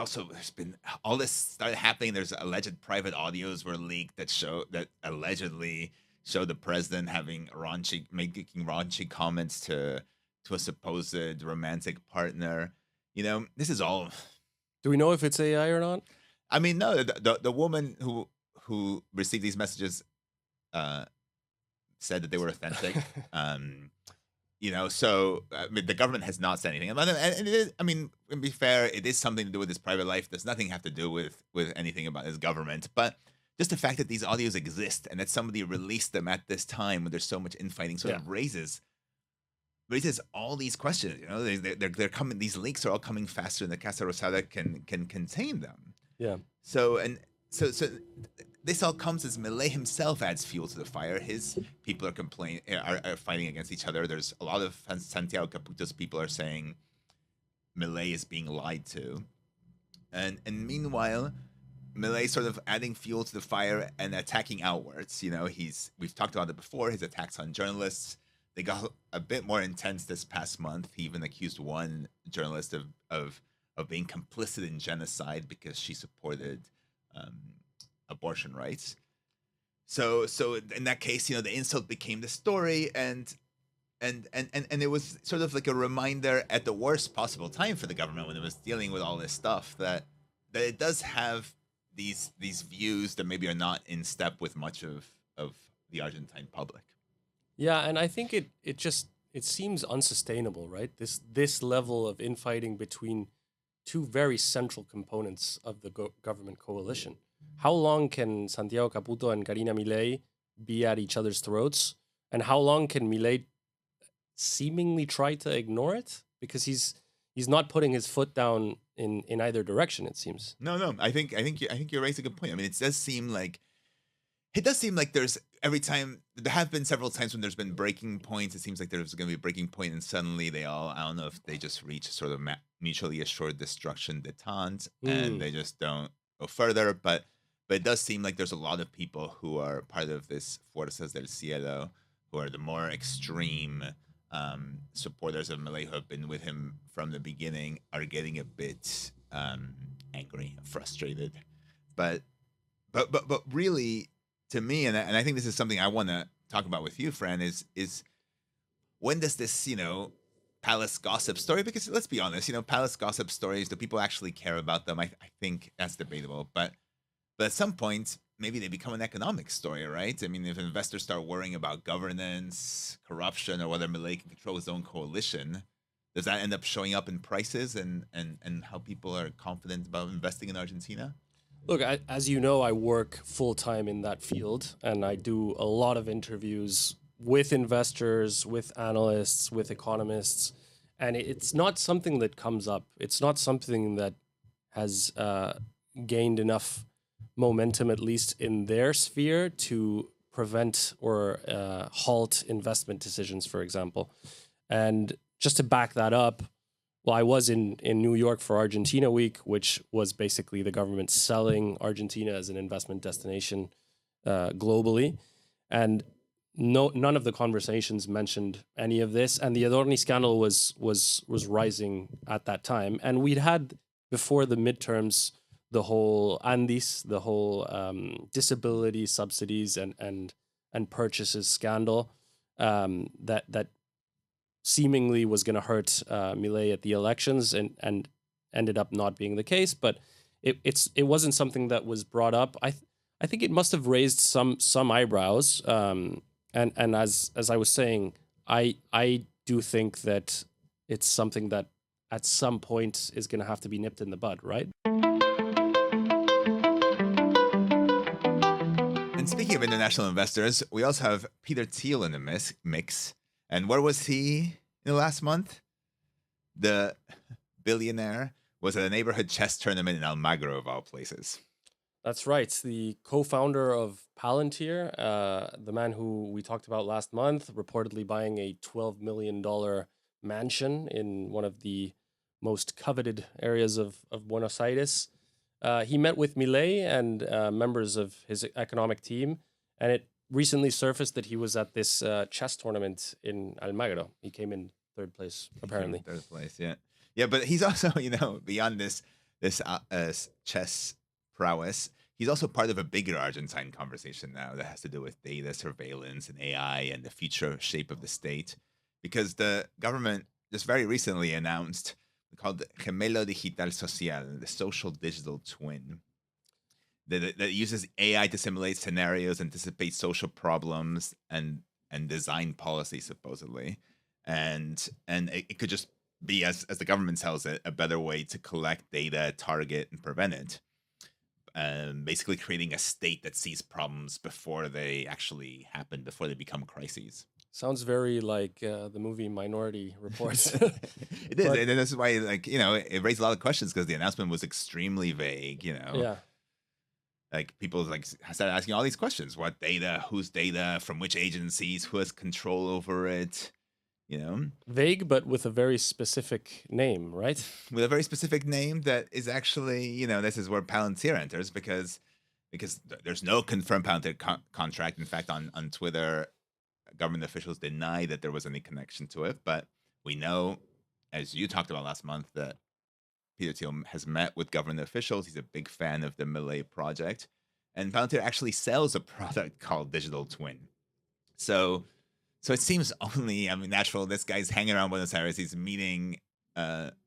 been all this started happening. There's alleged private audios were leaked that allegedly show the president making raunchy comments to a supposed romantic partner. This is all. Do we know if it's AI or not? I mean, no. The woman who received these messages said that they were authentic. So the government has not said anything about them. And it is, to be fair, it is something to do with his private life. There's nothing have to do with anything about his government. But just the fact that these audios exist and that somebody released them at this time when there's so much infighting sort of raises all these questions. They're coming. These leaks are all coming faster than the Casa Rosada can contain them. Yeah. So this all comes as Milei himself adds fuel to the fire. His people are fighting against each other. There's a lot of Santiago Caputo's people are saying Milei is being lied to, and meanwhile, Milei sort of adding fuel to the fire and attacking outwards. We've talked about it before. His attacks on journalists, they got a bit more intense this past month. He even accused one journalist of being complicit in genocide because she supported abortion rights. So in that case, the insult became the story, and it was sort of like a reminder at the worst possible time for the government when it was dealing with all this stuff that it does have these views that maybe are not in step with much of the Argentine public. Yeah, and I think it seems unsustainable, right? This level of infighting between two very central components of the government coalition. How long can Santiago Caputo and Karina Milei be at each other's throats? And how long can Milei seemingly try to ignore it? Because he's not putting his foot down in either direction, it seems. No. I think you raised a good point. It does seem like there's every time there have been several times when there's been breaking points. It seems like there's going to be a breaking point, and suddenly they all, I don't know if they just reach sort of mutually assured destruction detente, and they just don't go further. But it does seem like there's a lot of people who are part of this Fuerzas del Cielo, who are the more extreme supporters of Milei, who have been with him from the beginning, are getting a bit angry, frustrated. But really, to me, and I think this is something I want to talk about with you, Fran, is when does this, palace gossip story, because let's be honest, palace gossip stories, do people actually care about them? I think that's debatable. But at some point, maybe they become an economic story, right? I mean, if investors start worrying about governance, corruption, or whether Milei can control his own coalition, does that end up showing up in prices and how people are confident about investing in Argentina? Look, as you know, I work full time in that field, and I do a lot of interviews with investors, with analysts, with economists, and it's not something that comes up. It's not something that has gained enough momentum, at least in their sphere, to prevent or halt investment decisions, for example. And just to back that up, well, I was in New York for Argentina Week, which was basically the government selling Argentina as an investment destination globally, and none of the conversations mentioned any of this. And the Adorni scandal was rising at that time, and we'd had before the midterms the whole Andes, the whole disability subsidies and purchases scandal that seemingly was going to hurt Milei at the elections and ended up not being the case. But it wasn't something that was brought up. I think it must have raised some eyebrows. And as I was saying, I do think that it's something that at some point is going to have to be nipped in the bud, right? And speaking of international investors, we also have Peter Thiel in the mix. And where was he in the last month? The billionaire was at a neighborhood chess tournament in Almagro, of all places. That's right. The co-founder of Palantir, the man who we talked about last month, reportedly buying a $12 million mansion in one of the most coveted areas of Buenos Aires. He met with Milei and members of his economic team, and it recently surfaced that he was at this chess tournament in Almagro. He came in third place, apparently. Third place, yeah. Yeah, but he's also, beyond this chess prowess, he's also part of a bigger Argentine conversation now that has to do with data surveillance and AI and the future shape of the state. Because the government just very recently announced called Gemelo Digital Social, the social digital twin, that uses AI to simulate scenarios, anticipate social problems, and design policy supposedly, and it could just be, as the government tells it, a better way to collect data, target, and prevent it. Basically creating a state that sees problems before they actually happen, before they become crises. Sounds very like the movie Minority Report. It is, and this is why, it raised a lot of questions because the announcement was extremely vague. Yeah. Like people started asking all these questions: what data, whose data, from which agencies, who has control over it? Vague, but with a very specific name, right? With a very specific name that is actually, this is where Palantir enters because there's no confirmed Palantir contract. In fact, on Twitter, government officials deny that there was any connection to it. But we know, as you talked about last month, that Peter Thiel has met with government officials. He's a big fan of the Milei project. And Palantir actually sells a product called Digital Twin. So it seems only, natural. This guy's hanging around Buenos Aires. He's meeting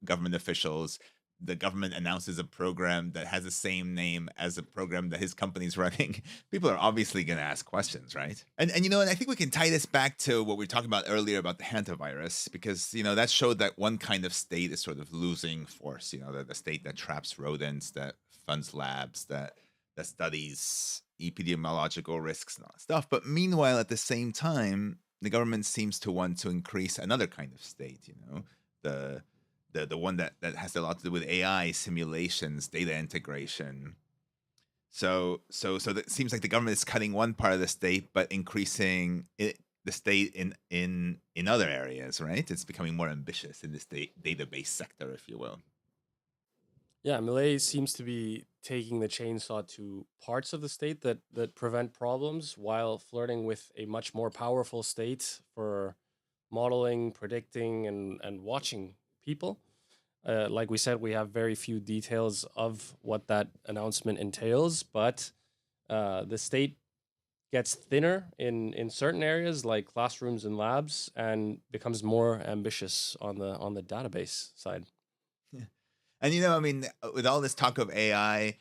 government officials. The government announces a program that has the same name as a program that his company's running. People are obviously going to ask questions, right? And I think we can tie this back to what we were talking about earlier about the hantavirus, because, that showed that one kind of state is sort of losing force, the state that traps rodents, that funds labs, that studies epidemiological risks and all that stuff. But meanwhile, at the same time, the government seems to want to increase another kind of state, the one that has a lot to do with AI, simulations, data integration. So that seems like the government is cutting one part of the state, but increasing the state in other areas, right? It's becoming more ambitious in this database sector, if you will. Yeah, Milei seems to be taking the chainsaw to parts of the state that prevent problems while flirting with a much more powerful state for modeling, predicting, and watching people. Like we said, we have very few details of what that announcement entails, but the state gets thinner in certain areas like classrooms and labs and becomes more ambitious on the database side. Yeah. And with all this talk of AI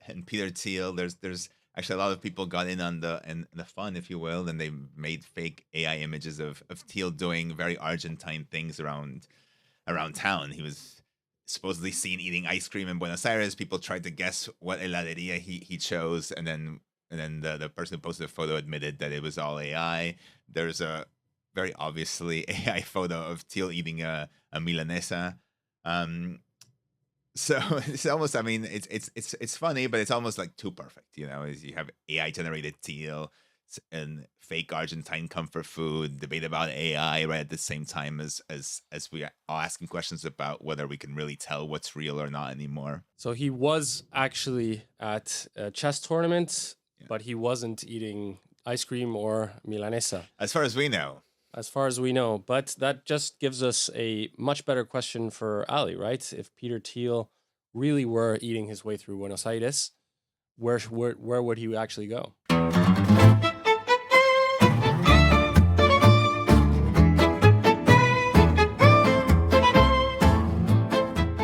and Peter Thiel, there's Actually, a lot of people got in on the fun, if you will, and they made fake AI images of Thiel doing very Argentine things around town. He was supposedly seen eating ice cream in Buenos Aires. People tried to guess what heladeria he chose, and then the person who posted the photo admitted that it was all AI. There's a very obviously AI photo of Thiel eating a Milanesa. So it's almost, I mean, it's funny, but it's almost like too perfect, is you have AI generated Thiel and fake Argentine comfort food, debate about AI right at the same time as we are all asking questions about whether we can really tell what's real or not anymore. So he was actually at a chess tournament, but he wasn't eating ice cream or Milanesa. As far as we know. As far as we know. But that just gives us a much better question for Ali, right? If Peter Thiel really were eating his way through Buenos Aires, where would he actually go?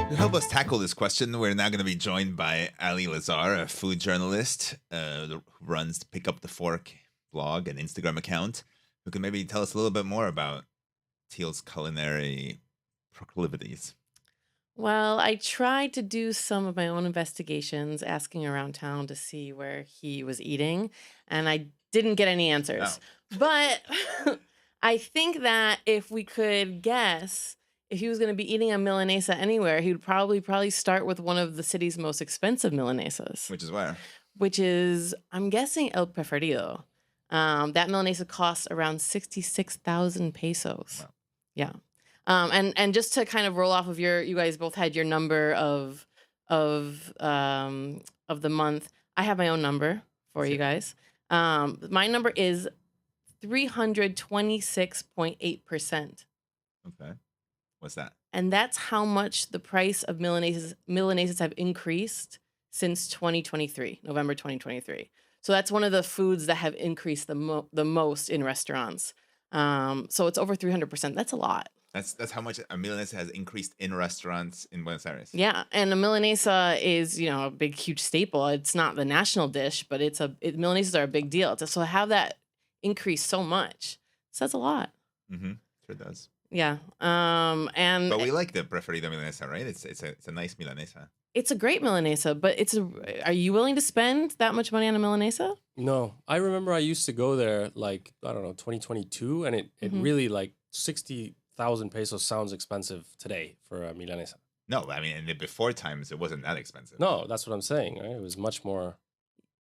To help us tackle this question, we're now going to be joined by Ali Lazar, a food journalist who runs Pick Up the Fork blog and Instagram account, who can maybe tell us a little bit more about Thiel's culinary proclivities. Well, I tried to do some of my own investigations, asking around town to see where he was eating, and I didn't get any answers. No. But I think that if we could guess if he was going to be eating a Milanesa anywhere, he would probably start with one of the city's most expensive Milanesas. Which is where? Which is, I'm guessing, El Preferido. That Milanesa costs around 66,000 pesos. Wow. Yeah. And just to kind of roll off of you guys both had your number of the month. I have my own number for you guys. My number is 326.8%. Okay. What's that? And that's how much the price of Milanesas have increased since 2023, November 2023. So that's one of the foods that have increased the most in restaurants. So it's over 300%. That's a lot. That's how much a Milanesa has increased in restaurants in Buenos Aires. Yeah, and a Milanesa is, a big, huge staple. It's not the national dish, but Milanesas are a big deal. So to have that increase so much says a lot. Mm-hmm. Sure does. Yeah. But we like the Preferido Milanesa, right? It's a nice Milanesa. It's a great Milanesa, but are you willing to spend that much money on a Milanesa? No. I remember I used to go there 2022, and it really 60,000 pesos sounds expensive today for a Milanesa. No, I mean, in the before times, it wasn't that expensive. No, that's what I'm saying, right? It was much more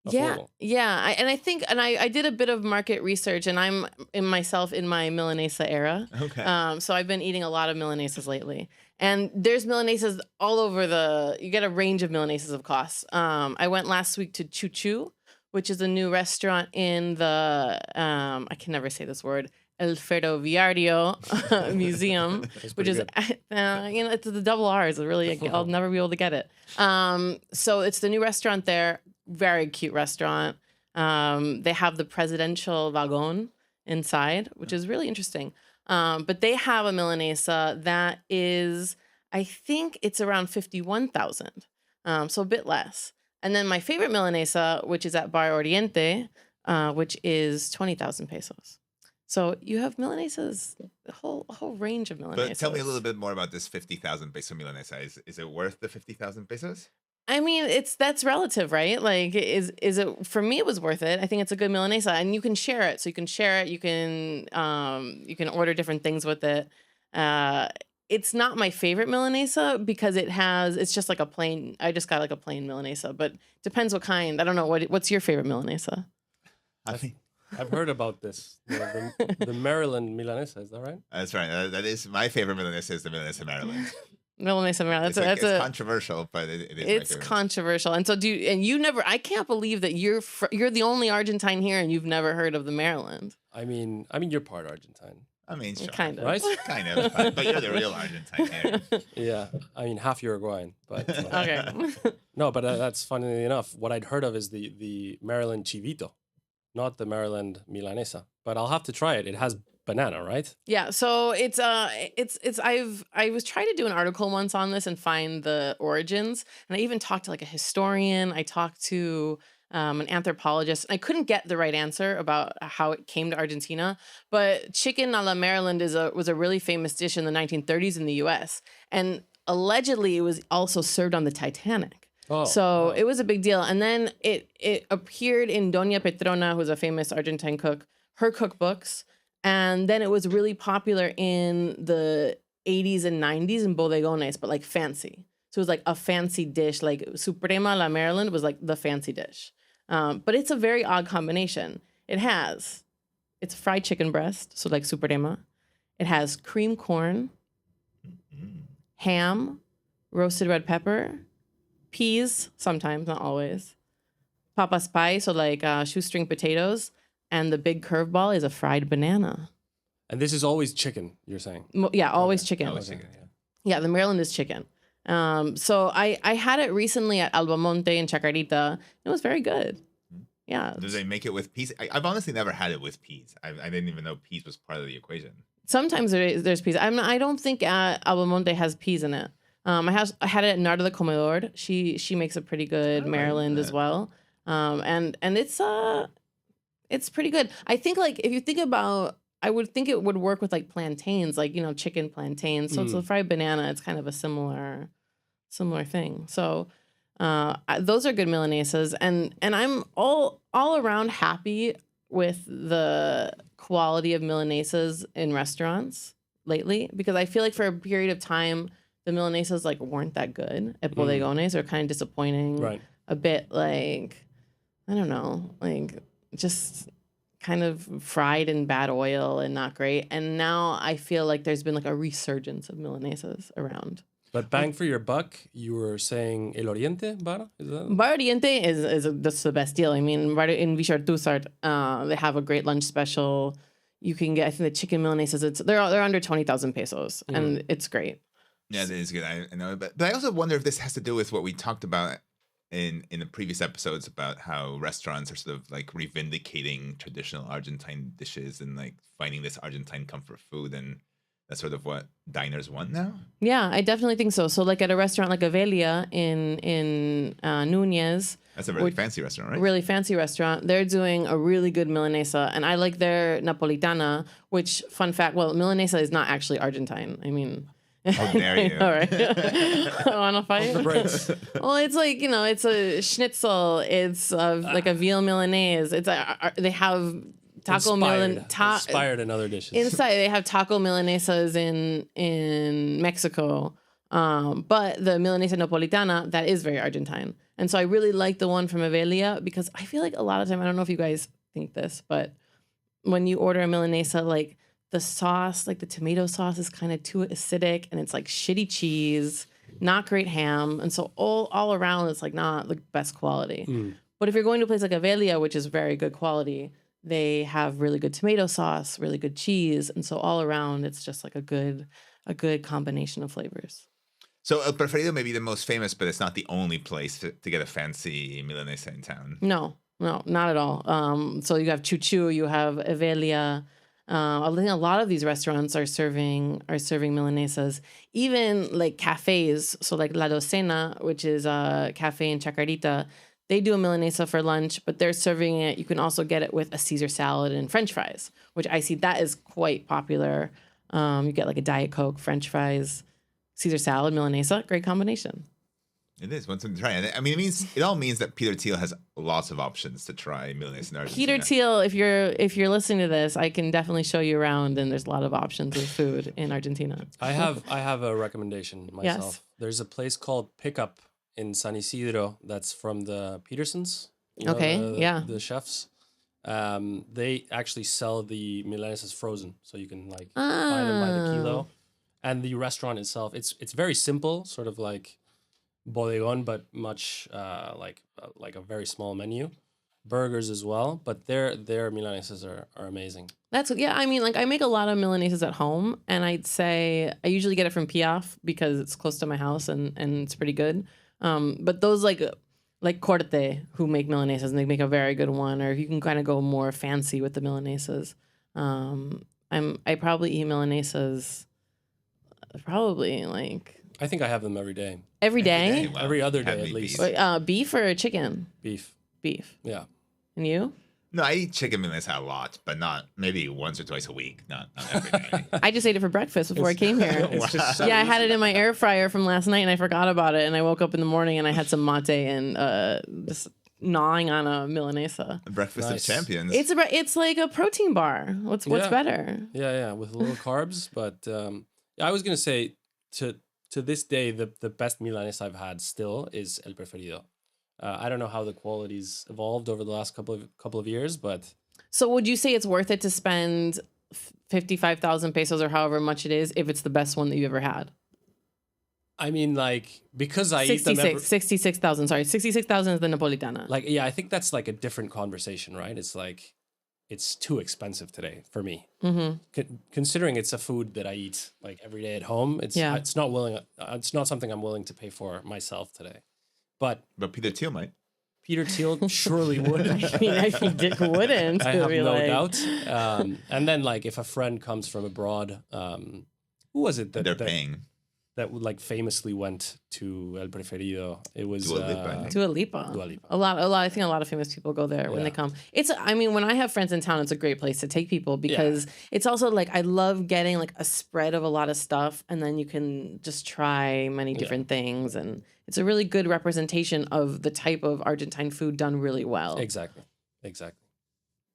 affordable. Yeah. I did a bit of market research, and I'm in my Milanesa era. Okay. So I've been eating a lot of Milanesas lately. And there's Milanesas all over you get a range of Milanesas of costs. I went last week to Choo Choo, which is a new restaurant in the, I can never say this word, El Ferroviario Museum, which is, it's the double R's. I'll never be able to get it. So it's the new restaurant there. Very cute restaurant. They have the presidential wagon inside, which is really interesting. But they have a Milanesa that is, I think it's around 51,000. So a bit less. And then my favorite Milanesa, which is at Bar Oriente, which is 20,000 pesos. So you have Milanesas, a whole range of Milanesas. But tell me a little bit more about this 50,000 peso Milanesa. Is it worth the 50,000 pesos? I mean, that's relative, right? Like, is it, for me, it was worth it. I think it's a good Milanesa, and you can share it. So you can share it. You can order different things with it. It's not my favorite Milanesa because it's just like a plain, I just got like a plain Milanesa, but depends what kind. I don't know. What's your favorite Milanesa? I've heard about this. The Maryland Milanesa, is that right? That's right. That is my favorite Milanesa, is the Milanesa Maryland. Milanesa Maryland. It's controversial, but it is. It's controversial, and so you never. I can't believe that you're the only Argentine here, and you've never heard of the Maryland. I mean, you're part Argentine. I mean, sure. Kind of, right? Kind of, but you're the real Argentine here. Yeah, I mean, half Uruguayan, but okay. No, but that's funnily enough. What I'd heard of is the Maryland Chivito, not the Maryland Milanesa. But I'll have to try it. It has banana, right? Yeah. So I was trying to do an article once on this and find the origins, and I even talked to like a historian. I talked to an anthropologist. I couldn't get the right answer about how it came to Argentina, but chicken a la Maryland was a really famous dish in the 1930s in the U.S. And allegedly, it was also served on the Titanic. Oh, so wow. it was a big deal. And then it appeared in Doña Petrona, who's a famous Argentine cook, her cookbooks. And then it was really popular in the 80s and 90s in bodegones, but like fancy. So it was like a fancy dish, like Suprema la Maryland was like the fancy dish. But it's a very odd combination. It's fried chicken breast, so like Suprema. It has cream corn, ham, roasted red pepper, peas, sometimes, not always, papas pie, so like shoestring potatoes, and the big curveball is a fried banana. And this is always chicken, you're saying? Yeah, always chicken. Always chicken, yeah. Yeah, the Maryland is chicken. So I had it recently at Albamonte in Chacarita. It was very good. Yeah. Do they make it with peas? I've honestly never had it with peas. I didn't even know peas was part of the equation. Sometimes there's peas. I don't think Albamonte has peas in it. I had it at Narda de Comedor. She makes a pretty good Maryland as well. And it's pretty good. I think like if you think about, I would think it would work with like plantains, like, chicken plantains. So it's a fried banana. It's kind of a similar thing. So those are good Milanesas. And I'm all around happy with the quality of Milanesas in restaurants lately, because I feel like for a period of time, the Milanesas like weren't that good at bodegones. They're kind of disappointing. Right. A bit like, I don't know, like just kind of fried in bad oil and not great. And now I feel like there's been like a resurgence of Milanesas around. But bang for your buck, you were saying El Oriente, Bar? Is that? Bar Oriente that's the best deal. I mean, in Vichartúzar, they have a great lunch special. You can get, I think the chicken Milanesas, they're under 20,000 pesos, and it's great. Yeah, it is good. I know, but I also wonder if this has to do with what we talked about in the previous episodes about how restaurants are sort of like reivindicating traditional Argentine dishes and like finding this Argentine comfort food, and that's sort of what diners want now. Yeah, I definitely think so. So like at a restaurant like Avelia in Núñez, That's a really fancy restaurant, right? Really fancy restaurant. They're doing a really good Milanesa, and I like their Napolitana, which, fun fact, well, Milanesa is not actually Argentine. I mean, How dare you? all right. Want to fight? The breaks. Well, it's like, it's a schnitzel. It's like a veal Milanese. They have taco Inspired in other dishes. Inside, they have taco Milanesas in Mexico. But the Milanesa Napolitana, that is very Argentine. And so I really like the one from Avelia, because I feel like a lot of time, I don't know if you guys think this, but when you order a Milanesa, like the sauce, like the tomato sauce is kind of too acidic, and it's like shitty cheese, not great ham. And so all around, it's like not the best quality. But if you're going to a place like Avelia, which is very good quality, they have really good tomato sauce, really good cheese. And so all around, it's just like a good combination of flavors. So El Preferido may be the most famous, but it's not the only place to get a fancy Milanesa in town. No, not at all. So you have Chuchu, you have Avelia. I think a lot of these restaurants are serving Milanesas. Even like cafes, so like La Docena, which is a cafe in Chacarita, they do a Milanesa for lunch, but they're serving it. You can also get it with a Caesar salad and French fries, which I see that is quite popular. You get like a Diet Coke, French fries, Caesar salad, Milanesa, great combination. It is one thing to try. And I mean, it all means that Peter Thiel has lots of options to try Milanesa in Argentina. Peter Thiel, if you're listening to this, I can definitely show you around, and there's a lot of options of food in Argentina. I have a recommendation myself. Yes. There's a place called Pickup in San Isidro that's from the Petersons. You know, Okay, yeah. The chefs. They actually sell the Milanesas frozen, so you can like buy them by the kilo. And the restaurant itself, it's very simple, sort of like bodegon, but much like a very small menu. Burgers as well, but their Milanesas are amazing. I mean, like I make a lot of Milanesas at home, and I'd say I usually get it from Piaf because it's close to my house and it's pretty good. But those like Corte, who make Milanesas, and they make a very good one, or if you can kind of go more fancy with the Milanesas. I probably eat Milanesas probably like I think I have them every day. every day. Wow. Every other day Heavy at least. beef. Beef or chicken? Beef. beef. Yeah. And you? No, I eat chicken milanesa a lot, but not maybe once or twice a week, not every day. I just ate it for breakfast before I came here. It's just so Yeah, I had easy. it in my air fryer from last night and I forgot about it. And I woke up in the morning and I had some mate and just gnawing on a Milanesa. Breakfast Nice. of champions. It's like a protein bar. What's Yeah. better? Yeah, with a little carbs. But I was gonna say to this day, the best Milanesa I've had still is El Preferido. I don't know how the quality's evolved over the last couple of years, but So would you say it's worth it to spend 55,000 pesos or however much it is if it's the best one that you ever had? I mean, like, because I eat them 66,000. Sorry, 66,000 is the Napolitana. like, yeah, I think that's like a different conversation, right? It's like, it's too expensive today for me. Considering it's a food that I eat like every day at home, it's not something I'm willing to pay for myself today. But Peter Thiel might. Peter Thiel surely would. I mean, Dick wouldn't. I have be no like- doubt. And then, like, if a friend comes from abroad, who was it They're paying. that would like famously went to El Preferido? It was Dua Lipa, I think. Dua Lipa. Dua Lipa. A lot. I think a lot of famous people go there when they Yeah. come. I mean, when I have friends in town, it's a great place to take people because it's also like I love getting like a spread of a lot of stuff, and then you can just try many different things, and it's a really good representation of the type of Argentine food done really well. Exactly.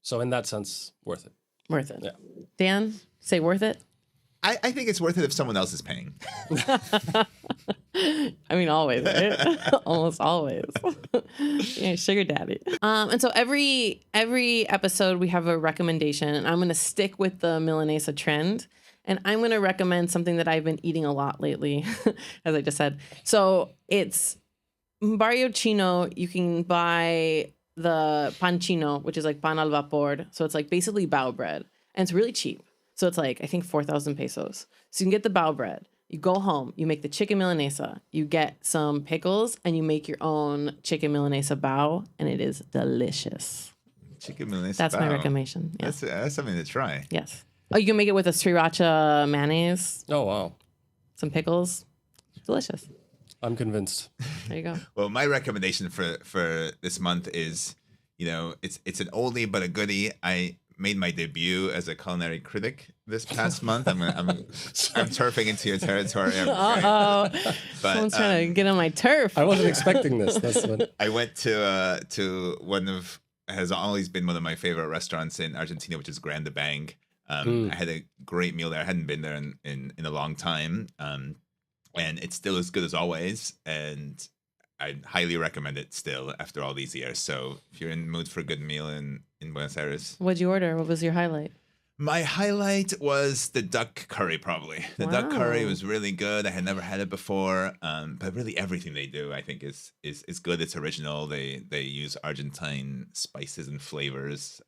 So in that sense, worth it. Worth it. Yeah. Dan, say worth it. I think it's worth it if someone else is paying. I mean, always, right? Almost always. Yeah, sugar daddy. And so every episode we have a recommendation, and I'm going to stick with the Milanesa trend, and I'm going to recommend something that I've been eating a lot lately, as I just said. So it's Barrio Chino. You can buy the pan chino, which is like pan al vapor. So it's like basically bao bread, and it's really cheap. So it's like, I think 4,000 pesos. So you can get the bao bread. You go home, you make the chicken milanesa, you get some pickles, and you make your own chicken milanesa bao, and it is delicious. Chicken milanesa. That's my bao. recommendation. Yeah. That's something to try. Yes. Oh, you can make it with a sriracha mayonnaise, Oh wow, some pickles. Delicious. I'm convinced. There you go. Well, my recommendation for this month is, it's an oldie but a goodie. I made my debut as a culinary critic this past month. I'm turfing into your territory. Uh-oh. But, Someone's trying to get on my turf. I wasn't expecting this. That's what. I went to has always been one of my favorite restaurants in Argentina, which is Grande Bang. I had a great meal there. I hadn't been there in a long time, and it's still as good as always. And I highly recommend it still after all these years. So if you're in the mood for a good meal in Buenos Aires, What'd you order? What was your highlight? my highlight was the duck curry. Probably the duck curry Wow. was really good. I had never had it before, but really everything they do, I think, is good. It's original. They use Argentine spices and flavors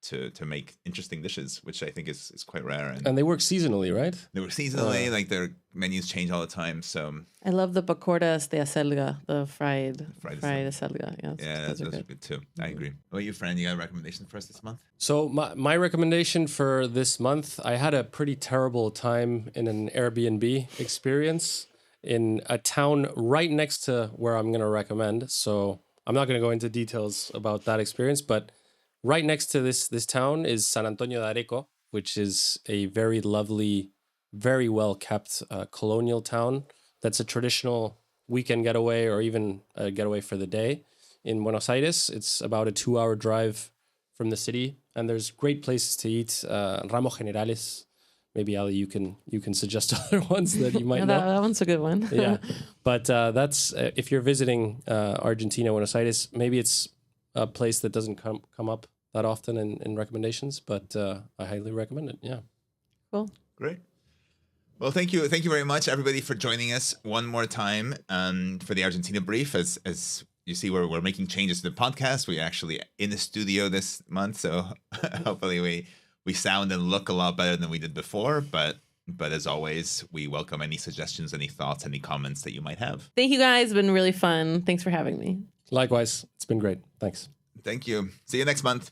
to make interesting dishes, which I think is quite rare. And And they work seasonally, right? they were seasonally, like their menus change all the time. So I love the pacoras de acelga, the fried Fried acelga. Yeah, yeah, those those are are good. good too. I agree. What about you, friend? You got a recommendation for us this month? So my recommendation for this month, I had a pretty terrible time in an Airbnb experience in a town right next to where I'm going to recommend. So I'm not going to go into details about that experience, but right next to this town is San Antonio de Areco, which is a very lovely, very well kept colonial town. That's a traditional weekend getaway or even a getaway for the day in Buenos Aires. It's about a 2-hour drive from the city, and there's great places to eat. Ramos Generales. Maybe Ali, you can suggest other ones that you might Yeah, know. that one's a good one. Yeah, but that's if you're visiting Argentina, Buenos Aires, maybe it's a place that doesn't come up that often in recommendations, but I highly recommend it. Yeah. Cool. Great. Well, thank you very much, everybody, for joining us one more time for the Argentina Brief. As you see, we're making changes to the podcast. We're actually in the studio this month, so hopefully we sound and look a lot better than we did before. But as always, we welcome any suggestions, any thoughts, any comments that you might have. Thank you guys. It's been really fun. Thanks for having me. Likewise, it's been great. Thanks. Thank you. See you next month.